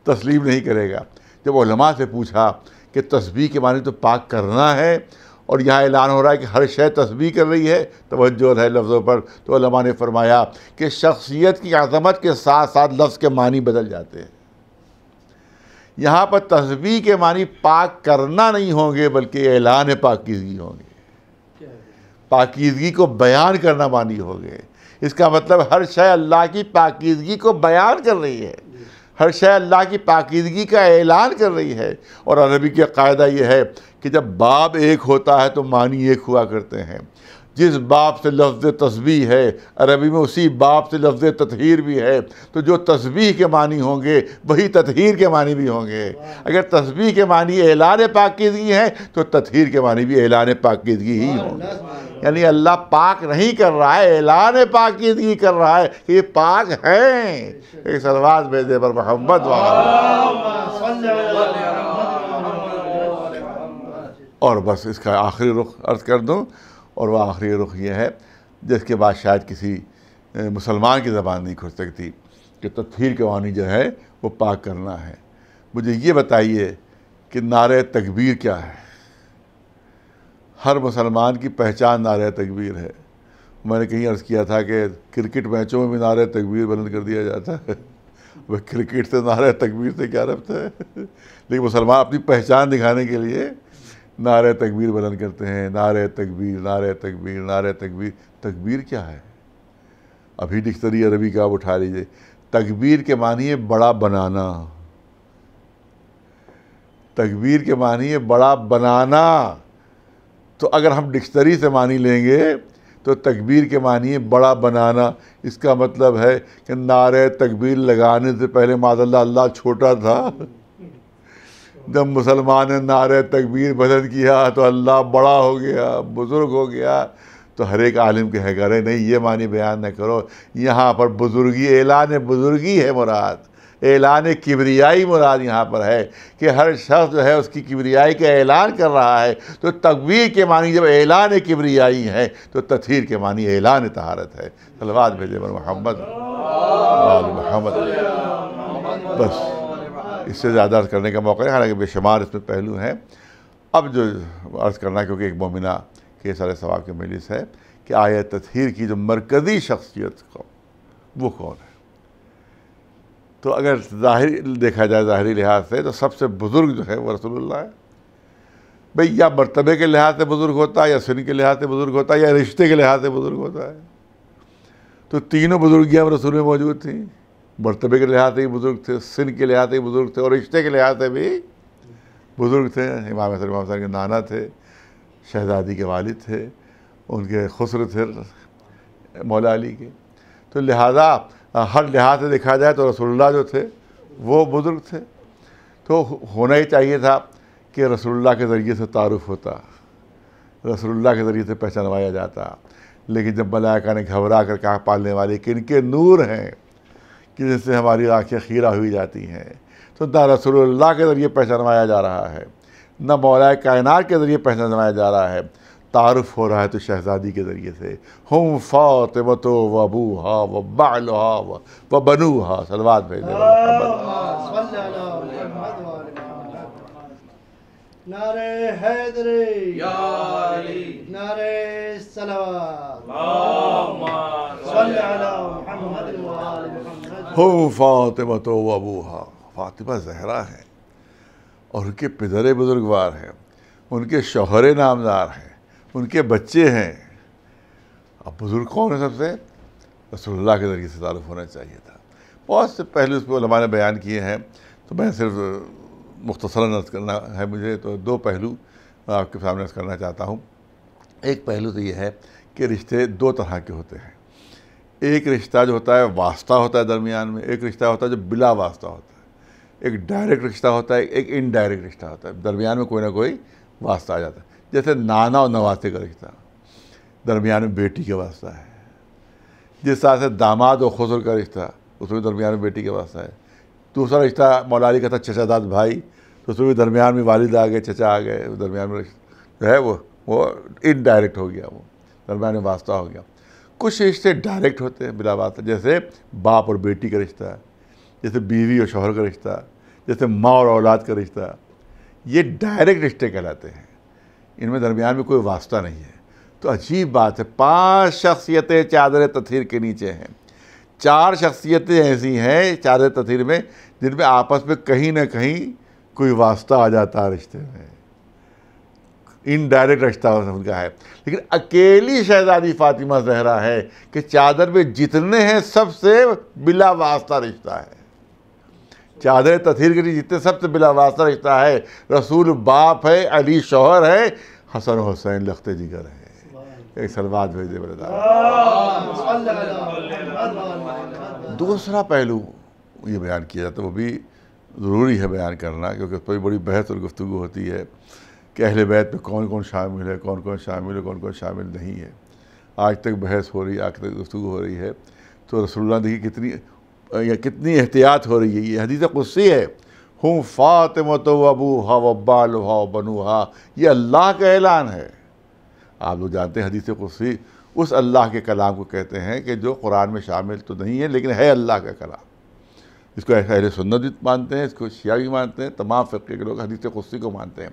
تسلیم نہیں کرے گا. جب علماء سے پوچھا کہ تسبیح کے معنی تو پاک کرنا ہے اور یہاں اعلان ہو رہا ہے کہ ہر شے تسبیح کر رہی ہے، توجہ ہے لفظوں پر، تو علماء نے فرمایا کہ شخصیت کی عظمت کے ساتھ ساتھ لفظ کے معنی بدل جاتے ہیں. یہاں پر تسبیح کے معنی پاک کرنا نہیں ہوں گے بلکہ اعلان پاکیزگی ہوں گے، پاکیزگی کو بیان کرنا معنی ہو گئے. اس کا مطلب ہر شے اللہ کی پاکیزگی کو بیان کر رہی ہے، ہر شے اللہ کی پاکیزگی کا اعلان کر رہی ہے. اور عربی کا قاعدہ یہ ہے کہ جب باب ایک ہوتا ہے تو معنی ایک ہوا کرتے ہیں. جس باب سے لفظ تسبیح ہے عربی میں اسی باب سے لفظ تطہیر بھی ہے. تو جو تسبیح کے معنی ہوں گے وہی تطہیر کے معنی بھی ہوں گے. اگر تسبیح کے معنی اعلان پاکیزگی ہے تو تطہیر کے معنی بھی اعلان پاکیزگی ہی ہوں گے. یعنی اللہ پاک نہیں کر رہا ہے، اعلان پاکیزگی کر رہا ہے کہ یہ پاک ہیں. ایک صلوات بھیجے پر محمد اور بس اس کا آخری رخ عرض کر دوں، اور وہ آخری رخ یہ ہے جس کے بعد شاید کسی مسلمان کی زبان نہیں کھل سکتی کہ تطہیر کے معنی جو ہے وہ پاک کرنا ہے. مجھے یہ بتائیے کہ نعرہ تکبیر کیا ہے؟ ہر مسلمان کی پہچان نعرہ تکبیر ہے. میں نے کہیں عرض کیا تھا کہ کرکٹ میچوں میں بھی نعرہ تکبیر بلند کر دیا جاتا ہے. وہ کرکٹ سے نعرہ تکبیر سے کیا ربط ہے؟ لیکن مسلمان اپنی پہچان دکھانے کے لیے نعرہ تکبیر بلند کرتے ہیں. نعرہ تکبیر، نعرہ تکبیر، نعرہ تکبیر. تکبیر کیا ہے؟ ابھی ڈکشنری عربی کا آپ اٹھا لیجیے. تکبیر کے معنی ہے بڑا بنانا. تکبیر کے معنی ہے بڑا بنانا. تو اگر ہم ڈکشنری سے معنی لیں گے تو تکبیر کے معنی ہے بڑا بنانا. اس کا مطلب ہے کہ نعرہ تکبیر لگانے سے پہلے معاذ اللہ اللہ چھوٹا تھا. جب مسلمان نے نعرہ تکبیر بلند کیا تو اللہ بڑا ہو گیا، بزرگ ہو گیا. تو ہر ایک عالم کہے گا رہے نہیں یہ معنی بیان نہ کرو. یہاں پر بزرگی، اعلان بزرگی ہے مراد، اعلان کبریائی مراد یہاں پر ہے کہ ہر شخص جو ہے اس کی کبریائی کا اعلان کر رہا ہے. تو تکبیر کے معنی جب اعلان کبریائی ہے تو تطہیر کے معنی اعلان طہارت ہے. صلوات بھیجے پر محمد محمد. بس اس سے زیادہ عرض کرنے کا موقع ہے، حالانکہ بے شمار اس میں پہلو ہیں. اب جو عرض کرنا کیونکہ ایک مومنہ کے سارے ثواب کی مجلس ہے کہ آیت تطہیر کی جو مرکزی شخصیت وہ کون ہے. تو اگر ظاہری دیکھا جائے ظاہری لحاظ سے تو سب سے بزرگ جو ہے وہ رسول اللہ ہے. بھئی یا مرتبے کے لحاظ سے بزرگ ہوتا ہے، یا سن کے لحاظ سے بزرگ ہوتا ہے، یا رشتے کے لحاظ سے بزرگ ہوتا ہے. تو تینوں بزرگیاں رسول میں موجود تھیں. مرتبے کے لحاظ سے ہی بزرگ تھے، سن کے لحاظ سے ہی بزرگ تھے، اور رشتے کے لحاظ سے بھی بزرگ تھے. امام حسن کے نانا تھے، شہزادی کے والد تھے، ان کے خسر تھے مولا علی کے. تو لہٰذا ہر لحاظ سے دیکھا جائے تو رسول اللہ جو تھے وہ بزرگ تھے. تو ہونا ہی چاہیے تھا کہ رسول اللہ کے ذریعے سے تعارف ہوتا، رسول اللہ کے ذریعے سے پہچانوایا جاتا. لیکن جب ملائکہ نے گھبرا کر کہا پالنے والے کہ ان کے نور ہیں کہ جس سے ہماری آنکھیں خیرہ ہوئی جاتی ہیں، تو نہ رسول اللہ کے ذریعے پہچانوایا جا رہا ہے نہ مولا کائنات کے ذریعے پہچانوایا جا رہا ہے. تعارف ہو رہا ہے تو شہزادی کے ذریعے سے. ہم فاطمۃ و ابوہا و بعلہا و بنوہا. صلوات بھیجے نعرہ حیدری یا علی، نعرہ صلوات صلی علی محمد و آل محمد. ہم فاطمۃ و ابوہا. فاطمہ زہرا ہیں اور ان کے پدر بزرگوار ہیں، ان کے شوہر نامدار ہیں، ان کے بچے ہیں. اب بزرگ کون ہے؟ سب سے رسول اللہ کے ذریعے سے تعارف ہونا چاہیے تھا. بہت سے پہلو اس پہ علماء نے بیان کیے ہیں، تو میں صرف مختصراً عرض کرنا ہے مجھے. تو دو پہلو آپ کے سامنے عرض کرنا چاہتا ہوں. ایک پہلو تو یہ ہے کہ رشتے دو طرح کے ہوتے ہیں. ایک رشتہ جو ہوتا ہے واسطہ ہوتا ہے درمیان میں، ایک رشتہ ہوتا ہے جو بلا واسطہ ہوتا ہے. ایک ڈائریکٹ رشتہ ہوتا ہے، ایک انڈائریکٹ رشتہ ہوتا ہے. درمیان میں کوئی نہ کوئی واسطہ آ جاتا ہے. جیسے نانا اور نواسے کا رشتہ، درمیان میں بیٹی کا واسطہ ہے. جس طرح سے داماد اور خسر کا رشتہ، اس میں درمیان میں بیٹی کا واسطہ ہے. دوسرا رشتہ مولا علی کا تھا چچا داد بھائی، تو اس میں درمیان میں والد آ گئے، چچا آ گئے، درمیان میں جو ہے وہ وہ انڈائریکٹ ہو گیا، وہ درمیان میں واسطہ ہو گیا۔ کچھ رشتے ڈائریکٹ ہوتے ہیں بلا واسطہ، جیسے باپ اور بیٹی کا رشتہ، جیسے بیوی اور شوہر کا رشتہ، جیسے ماں اور اولاد کا رشتہ، یہ ڈائریکٹ رشتے کہلاتے ہیں، ان میں درمیان میں کوئی واسطہ نہیں ہے۔ تو عجیب بات ہے، 5 شخصیتیں چادر تطہیر کے نیچے ہیں، 4 شخصیتیں ایسی ہیں چادر تطہیر میں جن میں آپس میں کہیں نہ کہیں کوئی واسطہ آ جاتا ہے رشتے میں، انڈائریکٹ رشتہ ان کا ہے۔ لیکن اکیلی شہزادی فاطمہ زہرا ہے کہ چادر میں جتنے ہیں سب سے بلا واسطہ رشتہ ہے، چادر تطہیر کے لیے جتنے سب سے بلا واسطہ رشتہ ہے۔ رسول باپ ہے، علی شوہر ہے، حسن و حسین لخت جگر ہے۔ ایک صلوات بھیج دے بردار۔ دوسرا پہلو یہ بیان کیا جاتا ہے، وہ بھی ضروری ہے بیان کرنا، کیونکہ اس پر بڑی بحث اور گفتگو ہوتی ہے کہ اہل بیت میں کون کون شامل ہے، کون کون شامل ہے، کون کون شامل نہیں ہے۔ آج تک بحث ہو رہی ہے، آج تک گفتگو ہو رہی ہے، تو رسول اللہ دیکھیے کتنی احتیاط ہو رہی ہے۔ یہ حدیث قدسی ہے، ہم فاطمۃ و ابوہا و بالھا و بنوہا، یہ اللہ کا اعلان ہے۔ آپ لوگ جانتے ہیں حدیث قدسی اس اللہ کے کلام کو کہتے ہیں کہ جو قرآن میں شامل تو نہیں ہے لیکن ہے اللہ کا کلام۔ اس کو اہل سنت بھی مانتے ہیں، اس کو شیعہ بھی مانتے ہیں، تمام فرقے کے لوگ حدیث قدسی کو مانتے ہیں۔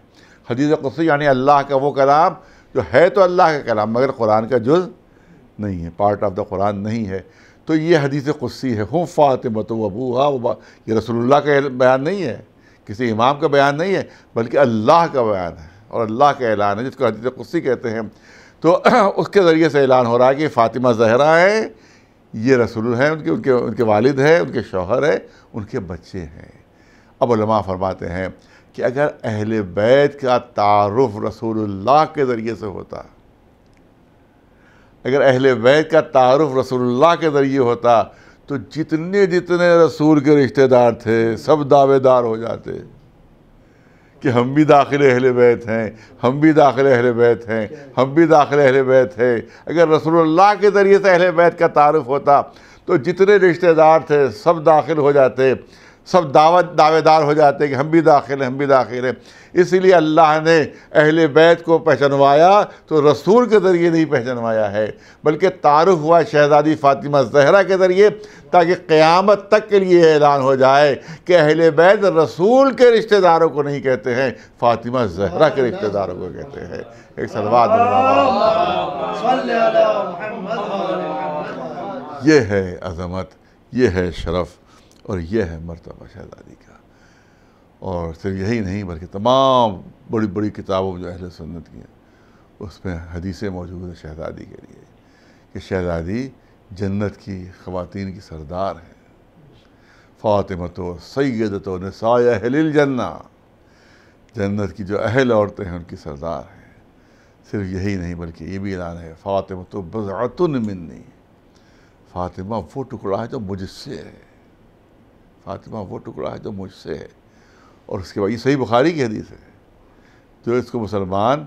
حدیث قدسی یعنی اللہ کا وہ کلام جو ہے تو اللہ کا کلام مگر قرآن کا جز نہیں ہے، پارٹ آف دا قرآن نہیں ہے۔ تو یہ حدیث قدسی ہے، ہم فاطمۃ و ابوہا، یہ رسول اللہ کا بیان نہیں ہے، کسی امام کا بیان نہیں ہے، بلکہ اللہ کا بیان ہے اور اللہ کا اعلان ہے، جس کو حدیث قدسی کہتے ہیں۔ تو اس کے ذریعے سے اعلان ہو رہا ہے کہ فاطمہ زہرا ہے، یہ رسول ہیں، ان کے والد ہیں، ان کے شوہر ہیں، ان کے بچے ہیں۔ اب علماء فرماتے ہیں کہ اگر اہل بیت کا تعارف رسول اللہ کے ذریعے سے ہوتا، اگر اہل بیت کا تعارف رسول اللہ کے ذریعے ہوتا تو جتنے رسول کے رشتہ دار تھے سب دعوے دار ہو جاتے کہ ہم بھی داخل اہل بیت ہیں، ہم بھی داخل اہل بیت ہیں، ہم بھی داخل اہل بیت ہیں۔ اگر رسول اللہ کے ذریعے سے اہل بیت کا تعارف ہوتا تو جتنے رشتہ دار تھے سب داخل ہو جاتے، سب دعوے دار ہو جاتے کہ ہم بھی داخل ہیں، ہم بھی داخل ہیں۔ اس لیے اللہ نے اہل بیت کو پہچنوایا تو رسول کے ذریعے نہیں پہچنوایا ہے، بلکہ تعارف ہوا شہزادی فاطمہ زہرا کے ذریعے، تاکہ قیامت تک کے لیے اعلان ہو جائے کہ اہل بیت رسول کے رشتہ داروں کو نہیں کہتے ہیں، فاطمہ زہرا کے رشتہ داروں کو کہتے ہیں۔ ایک صلوات یہ ہے عظمت، یہ ہے شرف اور یہ ہے مرتبہ شہزادی کا۔ اور صرف یہی نہیں بلکہ تمام بڑی بڑی کتابوں جو اہل سنت کی ہیں اس میں حدیثیں موجود ہیں شہزادی کے لیے کہ شہزادی جنت کی خواتین کی سردار ہے۔ فاطمۃ سیدۃ نساء اہل الجنہ، جنت کی جو اہل عورتیں ہیں ان کی سردار ہیں۔ صرف یہی نہیں بلکہ یہ بھی اعلان ہے، فاطمۃ بضعۃ منی، فاطمہ وہ ٹکڑا ہے جو مجھ سے ہے، فاطمہ وہ ٹکڑا ہے جو مجھ سے ہے۔ اور اس کے بعد یہ صحیح بخاری کی حدیث ہے، جو اس کو مسلمان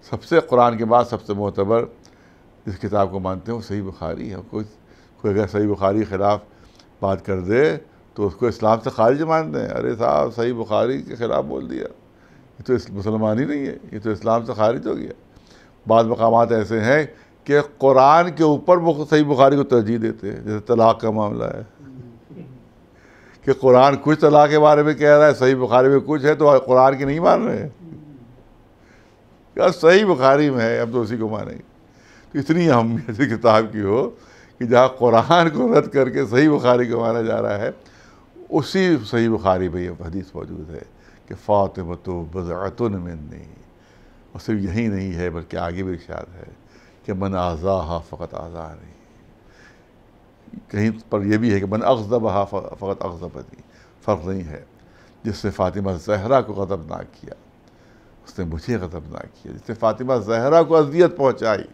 سب سے قرآن کے بعد سب سے معتبر اس کتاب کو مانتے ہیں وہ صحیح بخاری ہے۔ کوئی اگر صحیح بخاری خلاف بات کر دے تو اس کو اسلام سے خارج مان دیں، ارے صاحب صحیح بخاری کے خلاف بول دیا، یہ تو مسلمان ہی نہیں ہے، یہ تو اسلام سے خارج ہو گیا۔ بعض مقامات ایسے ہیں کہ قرآن کے اوپر وہ صحیح بخاری کو ترجیح دیتے ہیں، جیسے طلاق کا معاملہ ہے کہ قرآن کچھ طلاق کے بارے میں کہہ رہا ہے، صحیح بخاری میں کچھ ہے، تو قرآن کی نہیں مان رہے ہیں، صحیح بخاری میں ہے، اب تو اسی کو مانیں گے۔ تو اتنی اہمیت کتاب کی ہو کہ جہاں قرآن کو رد کر کے صحیح بخاری کو مانا جا رہا ہے، اسی صحیح بخاری میں یہ حدیث موجود ہے کہ فاطمۃ بضعۃ منی۔ اور صرف یہی نہیں ہے بلکہ آگے بھی ارشاد ہے کہ من آذاہا فقط آذانی، کہیں پر یہ بھی ہے کہ من اغضبہا فقط اغضبنی، فرق نہیں ہے۔ جس نے فاطمہ زہرا کو غضبناک کیا اس نے مجھے غضبناک کیا، جس نے فاطمہ زہرا کو اذیت پہنچائی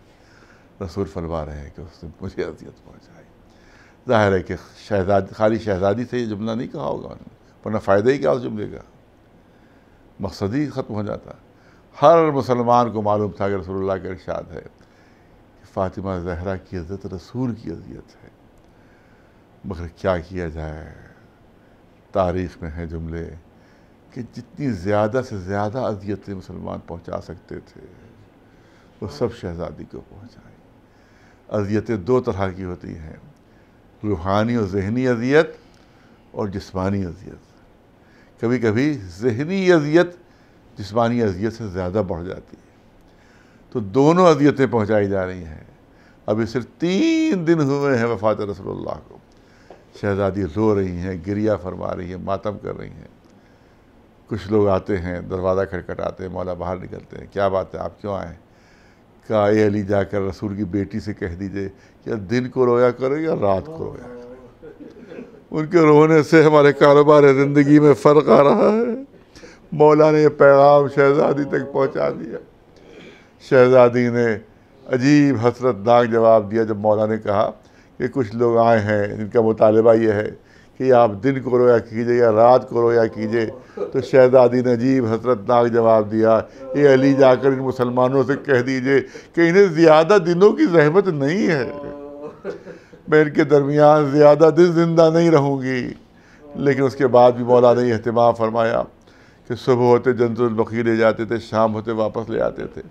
رسول فرما رہے ہیں کہ اس نے مجھے اذیت پہنچائی۔ ظاہر ہے کہ خالی شہزادی سے یہ جملہ نہیں کہا ہوگا ورنہ فائدہ ہی کیا اس جملے کا، مقصد ہی ختم ہو جاتا۔ ہر مسلمان کو معلوم تھا کہ رسول اللہ کا ارشاد ہے کہ فاطمہ زہرا کی عزت رسول کی اذیت ہے، مگر کیا کیا جائے، تاریخ میں ہیں جملے کہ جتنی زیادہ سے زیادہ اذیتیں مسلمان پہنچا سکتے تھے وہ سب شہزادی کو پہنچائیں۔ اذیتیں دو طرح کی ہوتی ہیں، روحانی اور ذہنی اذیت اور جسمانی اذیت۔ کبھی کبھی ذہنی اذیت جسمانی اذیت سے زیادہ بڑھ جاتی ہے، تو دونوں اذیتیں پہنچائی جا رہی ہیں۔ ابھی صرف 3 دن ہوئے ہیں وفات رسول اللہ کو، شہزادی رو رہی ہیں، گریہ فرما رہی ہیں، ماتم کر رہی ہیں۔ کچھ لوگ آتے ہیں، دروازہ کھٹکھٹاتے ہیں، مولا باہر نکلتے ہیں، کیا بات ہے، آپ کیوں آئے؟ کہا اے علی جا کر رسول کی بیٹی سے کہہ دیجئے کہ دن کو رویا کرو یا رات کو رویا کرو، ان کے رونے سے ہمارے کاروبار زندگی میں فرق آ رہا ہے۔ مولا نے یہ پیغام شہزادی تک پہنچا دیا۔ شہزادی نے عجیب حسرت ناک جواب دیا جب مولا نے کہا کہ کچھ لوگ آئے ہیں جن کا مطالبہ یہ ہے کہ آپ دن کو رویا کیجئے یا رات کو رویا کیجئے، تو شہزادی نے عجیب حسرت ناک جواب دیا، اے علی جا کر ان مسلمانوں سے کہہ دیجئے کہ انہیں زیادہ دنوں کی زحمت نہیں ہے، میں ان کے درمیان زیادہ دن زندہ نہیں رہوں گی۔ لیکن اس کے بعد بھی مولا نے یہ اہتمام فرمایا کہ صبح ہوتے جنت البقیع لے جاتے تھے، شام ہوتے واپس لے آتے تھے۔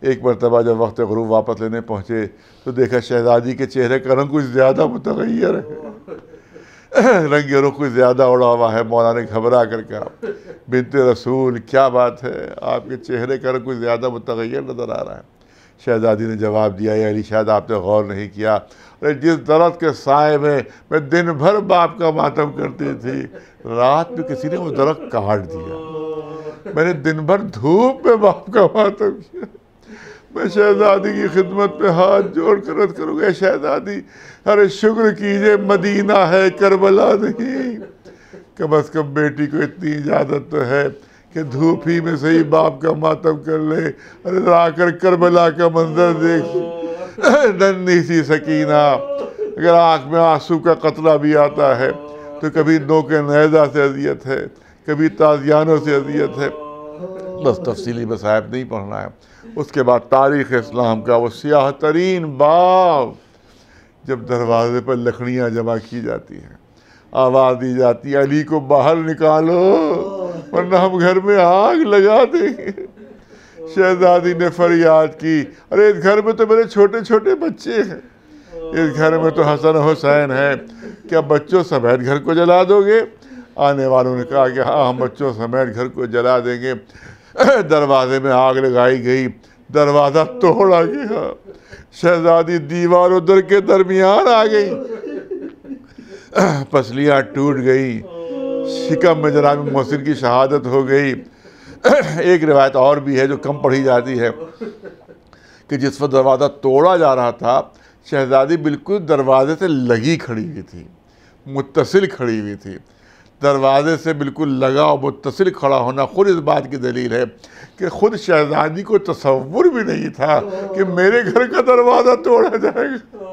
ایک مرتبہ جب وقت غروب واپس لینے پہنچے تو دیکھا شہزادی کے چہرے کا رنگ کچھ زیادہ متغیر ہے، رنگ رخ کچھ زیادہ اڑا ہوا ہے۔ مولا نے گھبرا کر کہا بنت رسول کیا بات ہے، آپ کے چہرے کا رنگ کچھ زیادہ متغیر نظر آ رہا ہے۔ شہزادی نے جواب دیا، اے علی شاید آپ نے غور نہیں کیا، جس درد کے سائے میں دن بھر باپ کا ماتم کرتی تھی، رات میں کسی نے وہ درخت کاٹ دیا، میں نے دن بھر دھوپ میں باپ کا ماتم کیا۔ میں شہزادی کی خدمت پہ ہاتھ جوڑ کر عرض کروں گا، شہزادی ارے شکر کیجئے مدینہ ہے کربلا نہیں، کم از کم بیٹی کو اتنی اجازت تو ہے کہ دھوپ ہی میں صحیح باپ کا ماتم کر لے، ارے آ کر کربلا کا منظر دیکھ، ننھی سی سکینہ، اگر آنکھ میں آنسو کا قطرہ بھی آتا ہے تو کبھی نوک نیزہ سے اذیت ہے، کبھی تازیانوں سے اذیت ہے۔ بس تفصیلی مصائب نہیں پڑھنا ہے۔ اس کے بعد تاریخ اسلام کا وہ سیاہ ترین باب، جب دروازے پر لکڑیاں جمع کی جاتی ہیں، آواز دی جاتی ہے علی کو باہر نکالو ورنہ ہم گھر میں آگ لگا دیں گے۔ شہزادی نے فریاد کی، ارے اس گھر میں تو میرے چھوٹے چھوٹے بچے ہیں، اس گھر میں تو حسن و حسین ہے، کیا بچوں سمیت گھر کو جلا دو گے؟ آنے والوں نے کہا کہ ہاں ہم بچوں سمیت گھر کو جلا دیں گے۔ دروازے میں آگ لگائی گئی، دروازہ توڑا گیا، شہزادی دیوار و در کے درمیان آ گئی، پسلیاں ٹوٹ گئی، شکم میں جناب محسن کی شہادت ہو گئی۔ ایک روایت اور بھی ہے جو کم پڑھی جاتی ہے کہ جس وقت دروازہ توڑا جا رہا تھا، شہزادی بالکل دروازے سے لگی کھڑی ہوئی تھی، متصل کھڑی ہوئی تھی۔ دروازے سے بالکل لگا اور متصل کھڑا ہونا خود اس بات کی دلیل ہے کہ خود شہزادی کو تصور بھی نہیں تھا کہ میرے گھر کا دروازہ توڑا جائے گا،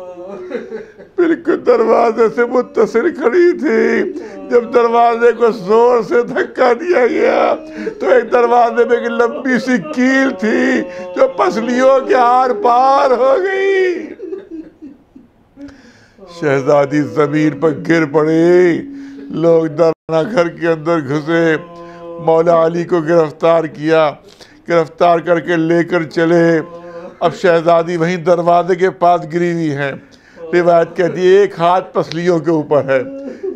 بالکل دروازے سے متصل کھڑی تھی۔ جب دروازے کو زور سے دھکا دیا گیا تو ایک دروازے میں ایک لمبی سی کیل تھی جو پسلیوں کے آر پار ہو گئی۔ شہزادی زمین پر گر پڑی، لوگ درنا گھر کے اندر گھسے، مولا علی کو گرفتار کیا، گرفتار کر کے لے کر چلے۔ اب شہزادی وہیں دروازے کے پاس گری ہوئی ہے۔ روایت کہتی ہے ایک ہاتھ پسلیوں کے اوپر ہے،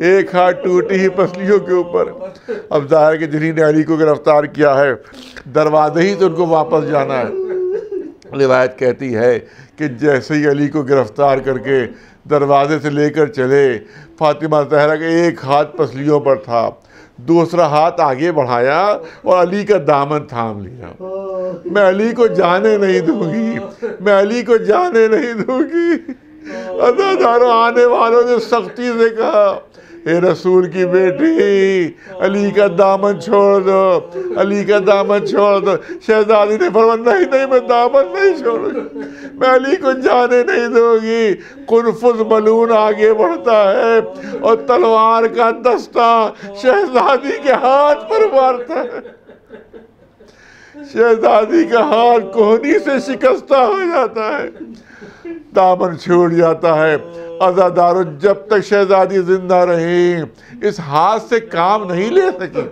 ایک ہاتھ ٹوٹی ہی پسلیوں کے اوپر۔ اب ظاہر کہ جنہیں نے علی کو گرفتار کیا ہے دروازے ہی تو ان کو واپس جانا ہے۔ روایت کہتی ہے کہ جیسے ہی علی کو گرفتار کر کے دروازے سے لے کر چلے، فاطمہ زہرا کے ایک ہاتھ پسلیوں پر تھا، دوسرا ہاتھ آگے بڑھایا اور علی کا دامن تھام لیا۔ میں علی کو جانے نہیں دوں گی، میں علی کو جانے نہیں دوں گی۔ عزاداروں آنے والوں نے سختی سے کہا اے رسول کی بیٹی علی کا دامن چھوڑ دو، علی کا دامن چھوڑ دو۔ شہزادی نے فرمایا نہیں میں دامن نہیں چھوڑوں گی، میں علی کو جانے نہیں دوں گی۔ قنفذ ملعون آگے بڑھتا ہے اور تلوار کا دستہ شہزادی کے ہاتھ پر مارتا ہے، شہزادی کا ہاتھ کوہنی سے شکستہ ہو جاتا ہے، دامن چھوٹ جاتا ہے۔ عزاداروں جب تک شہزادی زندہ رہی اس ہاتھ سے کام نہیں لے سکی،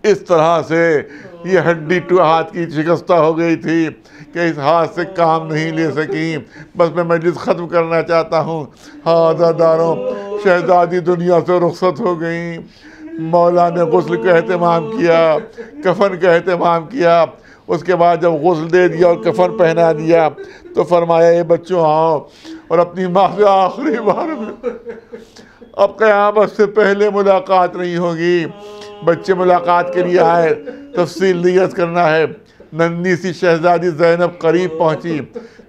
اس طرح سے یہ ہڈی ہاتھ کی شکستہ ہو گئی تھی کہ اس ہاتھ سے کام نہیں لے سکیں. بس میں مجلس ختم کرنا چاہتا ہوں. عزاداروں، شہزادی دنیا سے رخصت ہو گئیں. مولا نے غسل کا اہتمام کیا، کفن کا اہتمام کیا. اس کے بعد جب غسل دے دیا اور کفن پہنا دیا تو فرمایا اے بچوں آؤ اور اپنی ماں سے آخری بار میں، اب قیامت سے پہلے ملاقات نہیں ہوگی. بچے ملاقات کے لیے آئے، تفصیل نیت کرنا ہے. ننھی سی شہزادی زینب قریب پہنچی،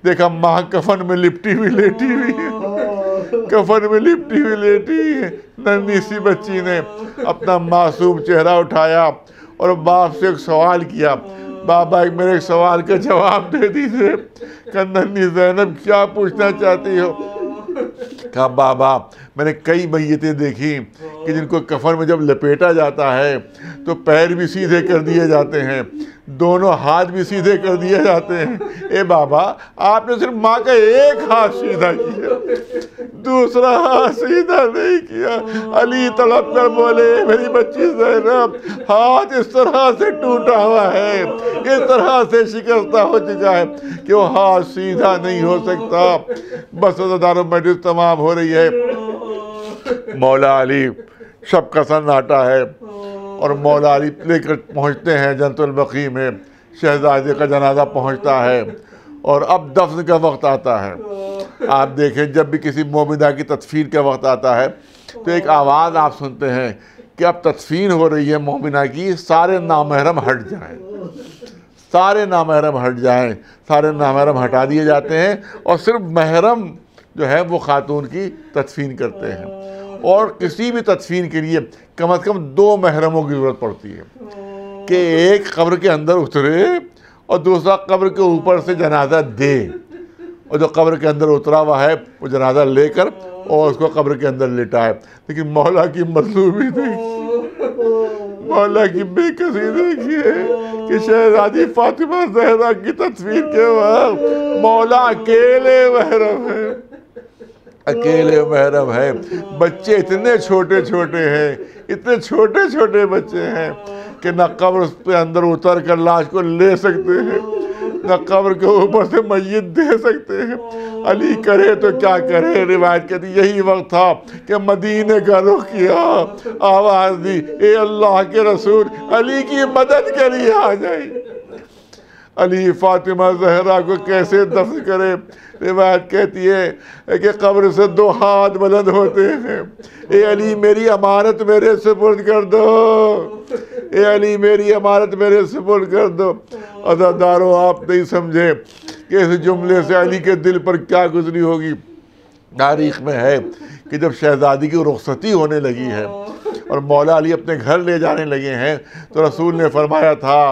دیکھا ماں کفن میں لپٹی ہوئی لیٹی ہوئی ہے، کفن میں لپٹی ہوئی لیٹی ہے. ننھی سی بچی نے اپنا معصوم چہرہ اٹھایا اور باپ سے ایک سوال کیا. بابا میرے ایک سوال کا جواب دے دیجیے. کہ ننھی زینب کیا پوچھنا چاہتی ہو؟ کہا بابا میں نے کئی میتیں دیکھی کہ جن کو کفن میں جب لپیٹا جاتا ہے تو پیر بھی سیدھے کر دیے جاتے ہیں، دونوں ہاتھ بھی سیدھے کر دیے جاتے ہیں. اے بابا آپ نے صرف ماں کا ایک ہاتھ سیدھا کیا، دوسرا ہاتھ سیدھا نہیں کیا. علی تڑپ کر بولے میری بچی زینب ہاتھ اس طرح سے ٹوٹا ہوا ہے، اس طرح سے شکستہ ہو چکا ہے کہ وہ ہاتھ سیدھا نہیں ہو سکتا. بس عزاداروں مجلس تمام ہو رہی ہے. مولا علی شب کا سناٹا ہے اور مولا علی لے کر پہنچتے ہیں جنت البقیع میں. شہزادے کا جنازہ پہنچتا ہے اور اب دفن کا وقت آتا ہے. آپ دیکھیں جب بھی کسی مومنہ کی تدفین کا وقت آتا ہے تو ایک آواز آپ سنتے ہیں کہ اب تدفین ہو رہی ہے مومنہ کی، سارے نامحرم ہٹ جائیں، سارے نامحرم ہٹ جائیں. سارے نامحرم ہٹا دیے جاتے ہیں اور صرف محرم جو ہے وہ خاتون کی تدفین کرتے ہیں. اور کسی بھی تدفین کے لیے کم از کم 2 محرموں کی ضرورت پڑتی ہے کہ ایک قبر کے اندر اترے اور دوسرا قبر کے اوپر سے جنازہ دے، اور جو قبر کے اندر اترا ہوا ہے وہ جنازہ لے کر اور اس کو قبر کے اندر لٹائے. لیکن مولا کی مظلومی دیکھیے، مولا کی بے کسی دیکھیے کہ شہزادی فاطمہ زہرا کی تدفین کے وقت مولا اکیلے محرم ہے، اکیلے محرم ہے. بچے اتنے چھوٹے چھوٹے ہیں، اتنے چھوٹے چھوٹے بچے ہیں کہ نہ قبر پہ اندر اتر کر لاش کو لے سکتے ہیں، نہ قبر کے اوپر سے میت دے سکتے ہیں. علی کرے تو کیا کرے. روایت کہتی یہی وقت تھا کہ مدینے کا رخ کیا، آواز دی اے اللہ کے رسول علی کی مدد کے لیے آ جائیں. علی فاطمہ زہرا کو کیسے دفن کرے؟ روایت کہتی ہے کہ قبر سے 2 ہاتھ بلند ہوتے ہیں. اے علی میری امانت میرے سپرد کر دو، اے علی میری امانت میرے سپرد کر دو. عزاداروں آپ نہیں سمجھے کہ اس جملے سے علی کے دل پر کیا گزری ہوگی. تاریخ میں ہے کہ جب شہزادی کی رخصتی ہونے لگی ہے اور مولا علی اپنے گھر لے جانے لگے ہیں تو رسول نے فرمایا تھا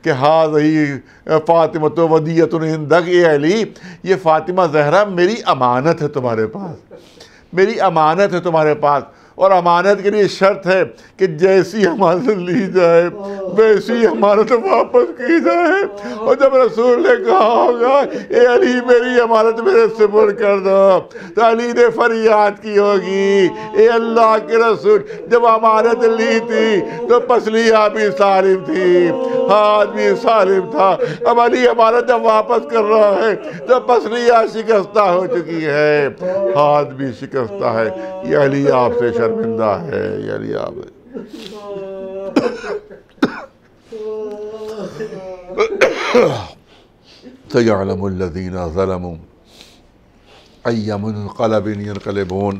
کہ ہاذہ فاطمۃ ودیعۃ عندک. اے علی یہ فاطمہ زہرا میری امانت ہے تمہارے پاس، میری امانت ہے تمہارے پاس. اور امانت کے لیے شرط ہے کہ جیسی امانت لی جائے ویسی امانت واپس کی جائے. اور جب رسول نے کہا ہوگا اے علی میری امانت میرے سپرد کر دو تو علی نے فریاد کی ہوگی اے اللہ کے رسول جب امانت لی تھی تو پسلیاں بھی سالم تھی، ہاتھ بھی سالم تھا. اب علی امانت جب واپس کر رہا ہے تو پسلیاں شکستہ ہو چکی ہے، ہاتھ بھی شکستہ ہے. یہ علی آپ سے شرمندہ ہے، یہ علی آپ سَيَعْلَمُ الَّذِينَ ظَلَمُوا أَيَّ مُنْقَلَبٍ يَنْقَلِبُونَ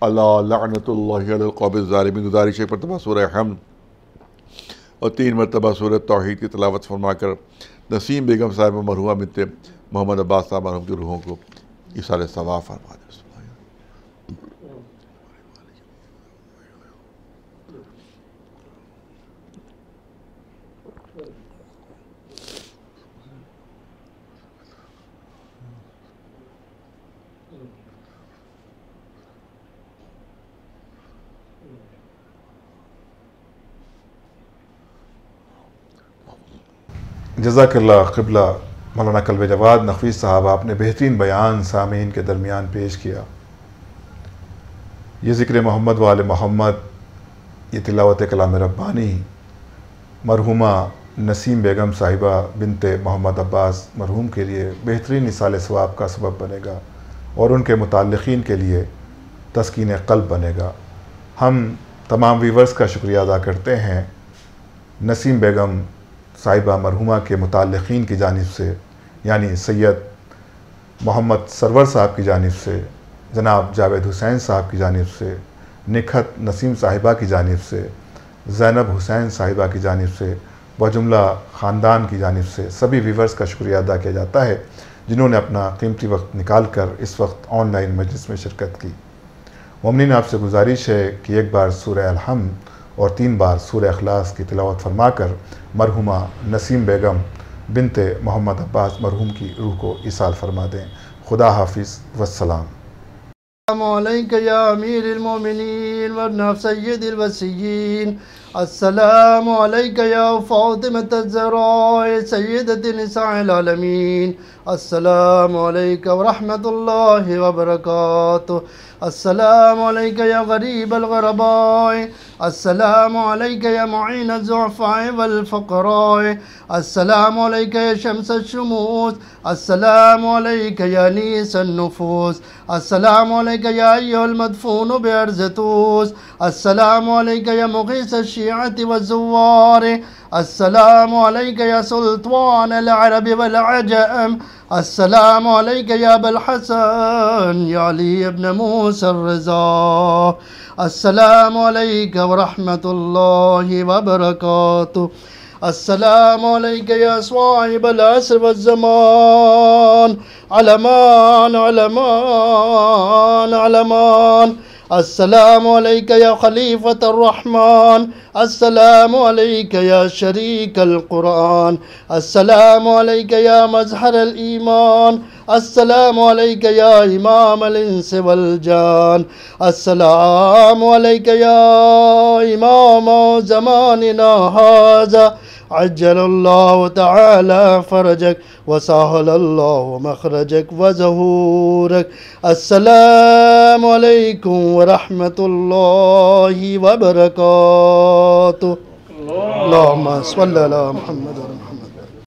أَلَا لَعْنَةُ اللَّهِ عَلَى الْقَوْمِ الظَّالِمِينَ. گزارش ہے ایک مرتبہ سورہ حمد اور 3 مرتبہ سورہ توحید کی تلاوت فرما کر نسیم بیگم صاحب مرحومہ بنت محمد عباس صاحب مرحوم کی روحوں کو ایصال ثواب فرما دے. جزاک اللہ. قبلہ مولانا کلب جواد نقوی صاحب آپ نے بہترین بیان سامعین کے درمیان پیش کیا. یہ ذکر محمد و آل محمد، یہ تلاوت کلام ربانی مرحومہ نسیم بیگم صاحبہ بنت محمد عباس مرحوم کے لیے بہترین اصال ثواب کا سبب بنے گا اور ان کے متعلقین کے لیے تسکین قلب بنے گا۔ ہم تمام ویورز کا شکریہ ادا کرتے ہیں نسیم بیگم صاحبہ مرحومہ کے متعلقین کی جانب سے، یعنی سید محمد سرور صاحب کی جانب سے، جناب جاوید حسین صاحب کی جانب سے، نکھت نسیم صاحبہ کی جانب سے، زینب حسین صاحبہ کی جانب سے، بجملہ خاندان کی جانب سے سبھی ویورز کا شکریہ ادا کیا جاتا ہے جنہوں نے اپنا قیمتی وقت نکال کر اس وقت آن لائن مجلس میں شرکت کی۔ مومنین، آپ سے گزارش ہے کہ ایک بار سورہ الحمد اور 3 بار سورہ اخلاص کی تلاوت فرما کر مرحومہ نسیم بیگم بنت محمد عباس مرحوم کی روح کو ایصال فرما دیں۔ خدا حافظ والسلام۔ السلام علیکہ یا امیر المومنین ورنہ سید الوسیین، السلام علیکہ یا فاطمۃ الزہراء سیدۃ نساء العالمین، السلام علیکہ ورحمۃ اللہ وبرکاتہ، السلام علیکہ یا غریب الغرباء، السلام علیکہ یا معین الضعفاء والفقراء، السلام علیکہ یا شمس الشموس، السلام علیکہ یا نیس النفوس، السلام علیکہ یا ایھا المدفون بأرض طوس، السلام علیکہ یا مغیث الشیعة والزوار، السلام علیکہ یا سلطان العرب والعجم، السلام علیکہ یا ابا الحسن یا علی ابن موسیٰ الرضا، السلام علیکہ ورحمۃ اللہ وبرکاتہ، السلام علیکہ یا صاحب العصر والزمان، علمان علمان علمان، السلام علیکہ یا خلیفۃ الرحمن، السلام علیکہ یا شریک القرآن، السلام علیکہ یا مظہر الایمان، السلام علیکہ یا امام الانس والجان، السلام علیکہ یا امام زماننا ھذا، عجل اللہ تعالی فرجک وسہل اللہ مخرجک وظہورک، السلام علیکم ورحمۃ اللہ وبرکاتہ، اللہم صلی علی محمد و محمد۔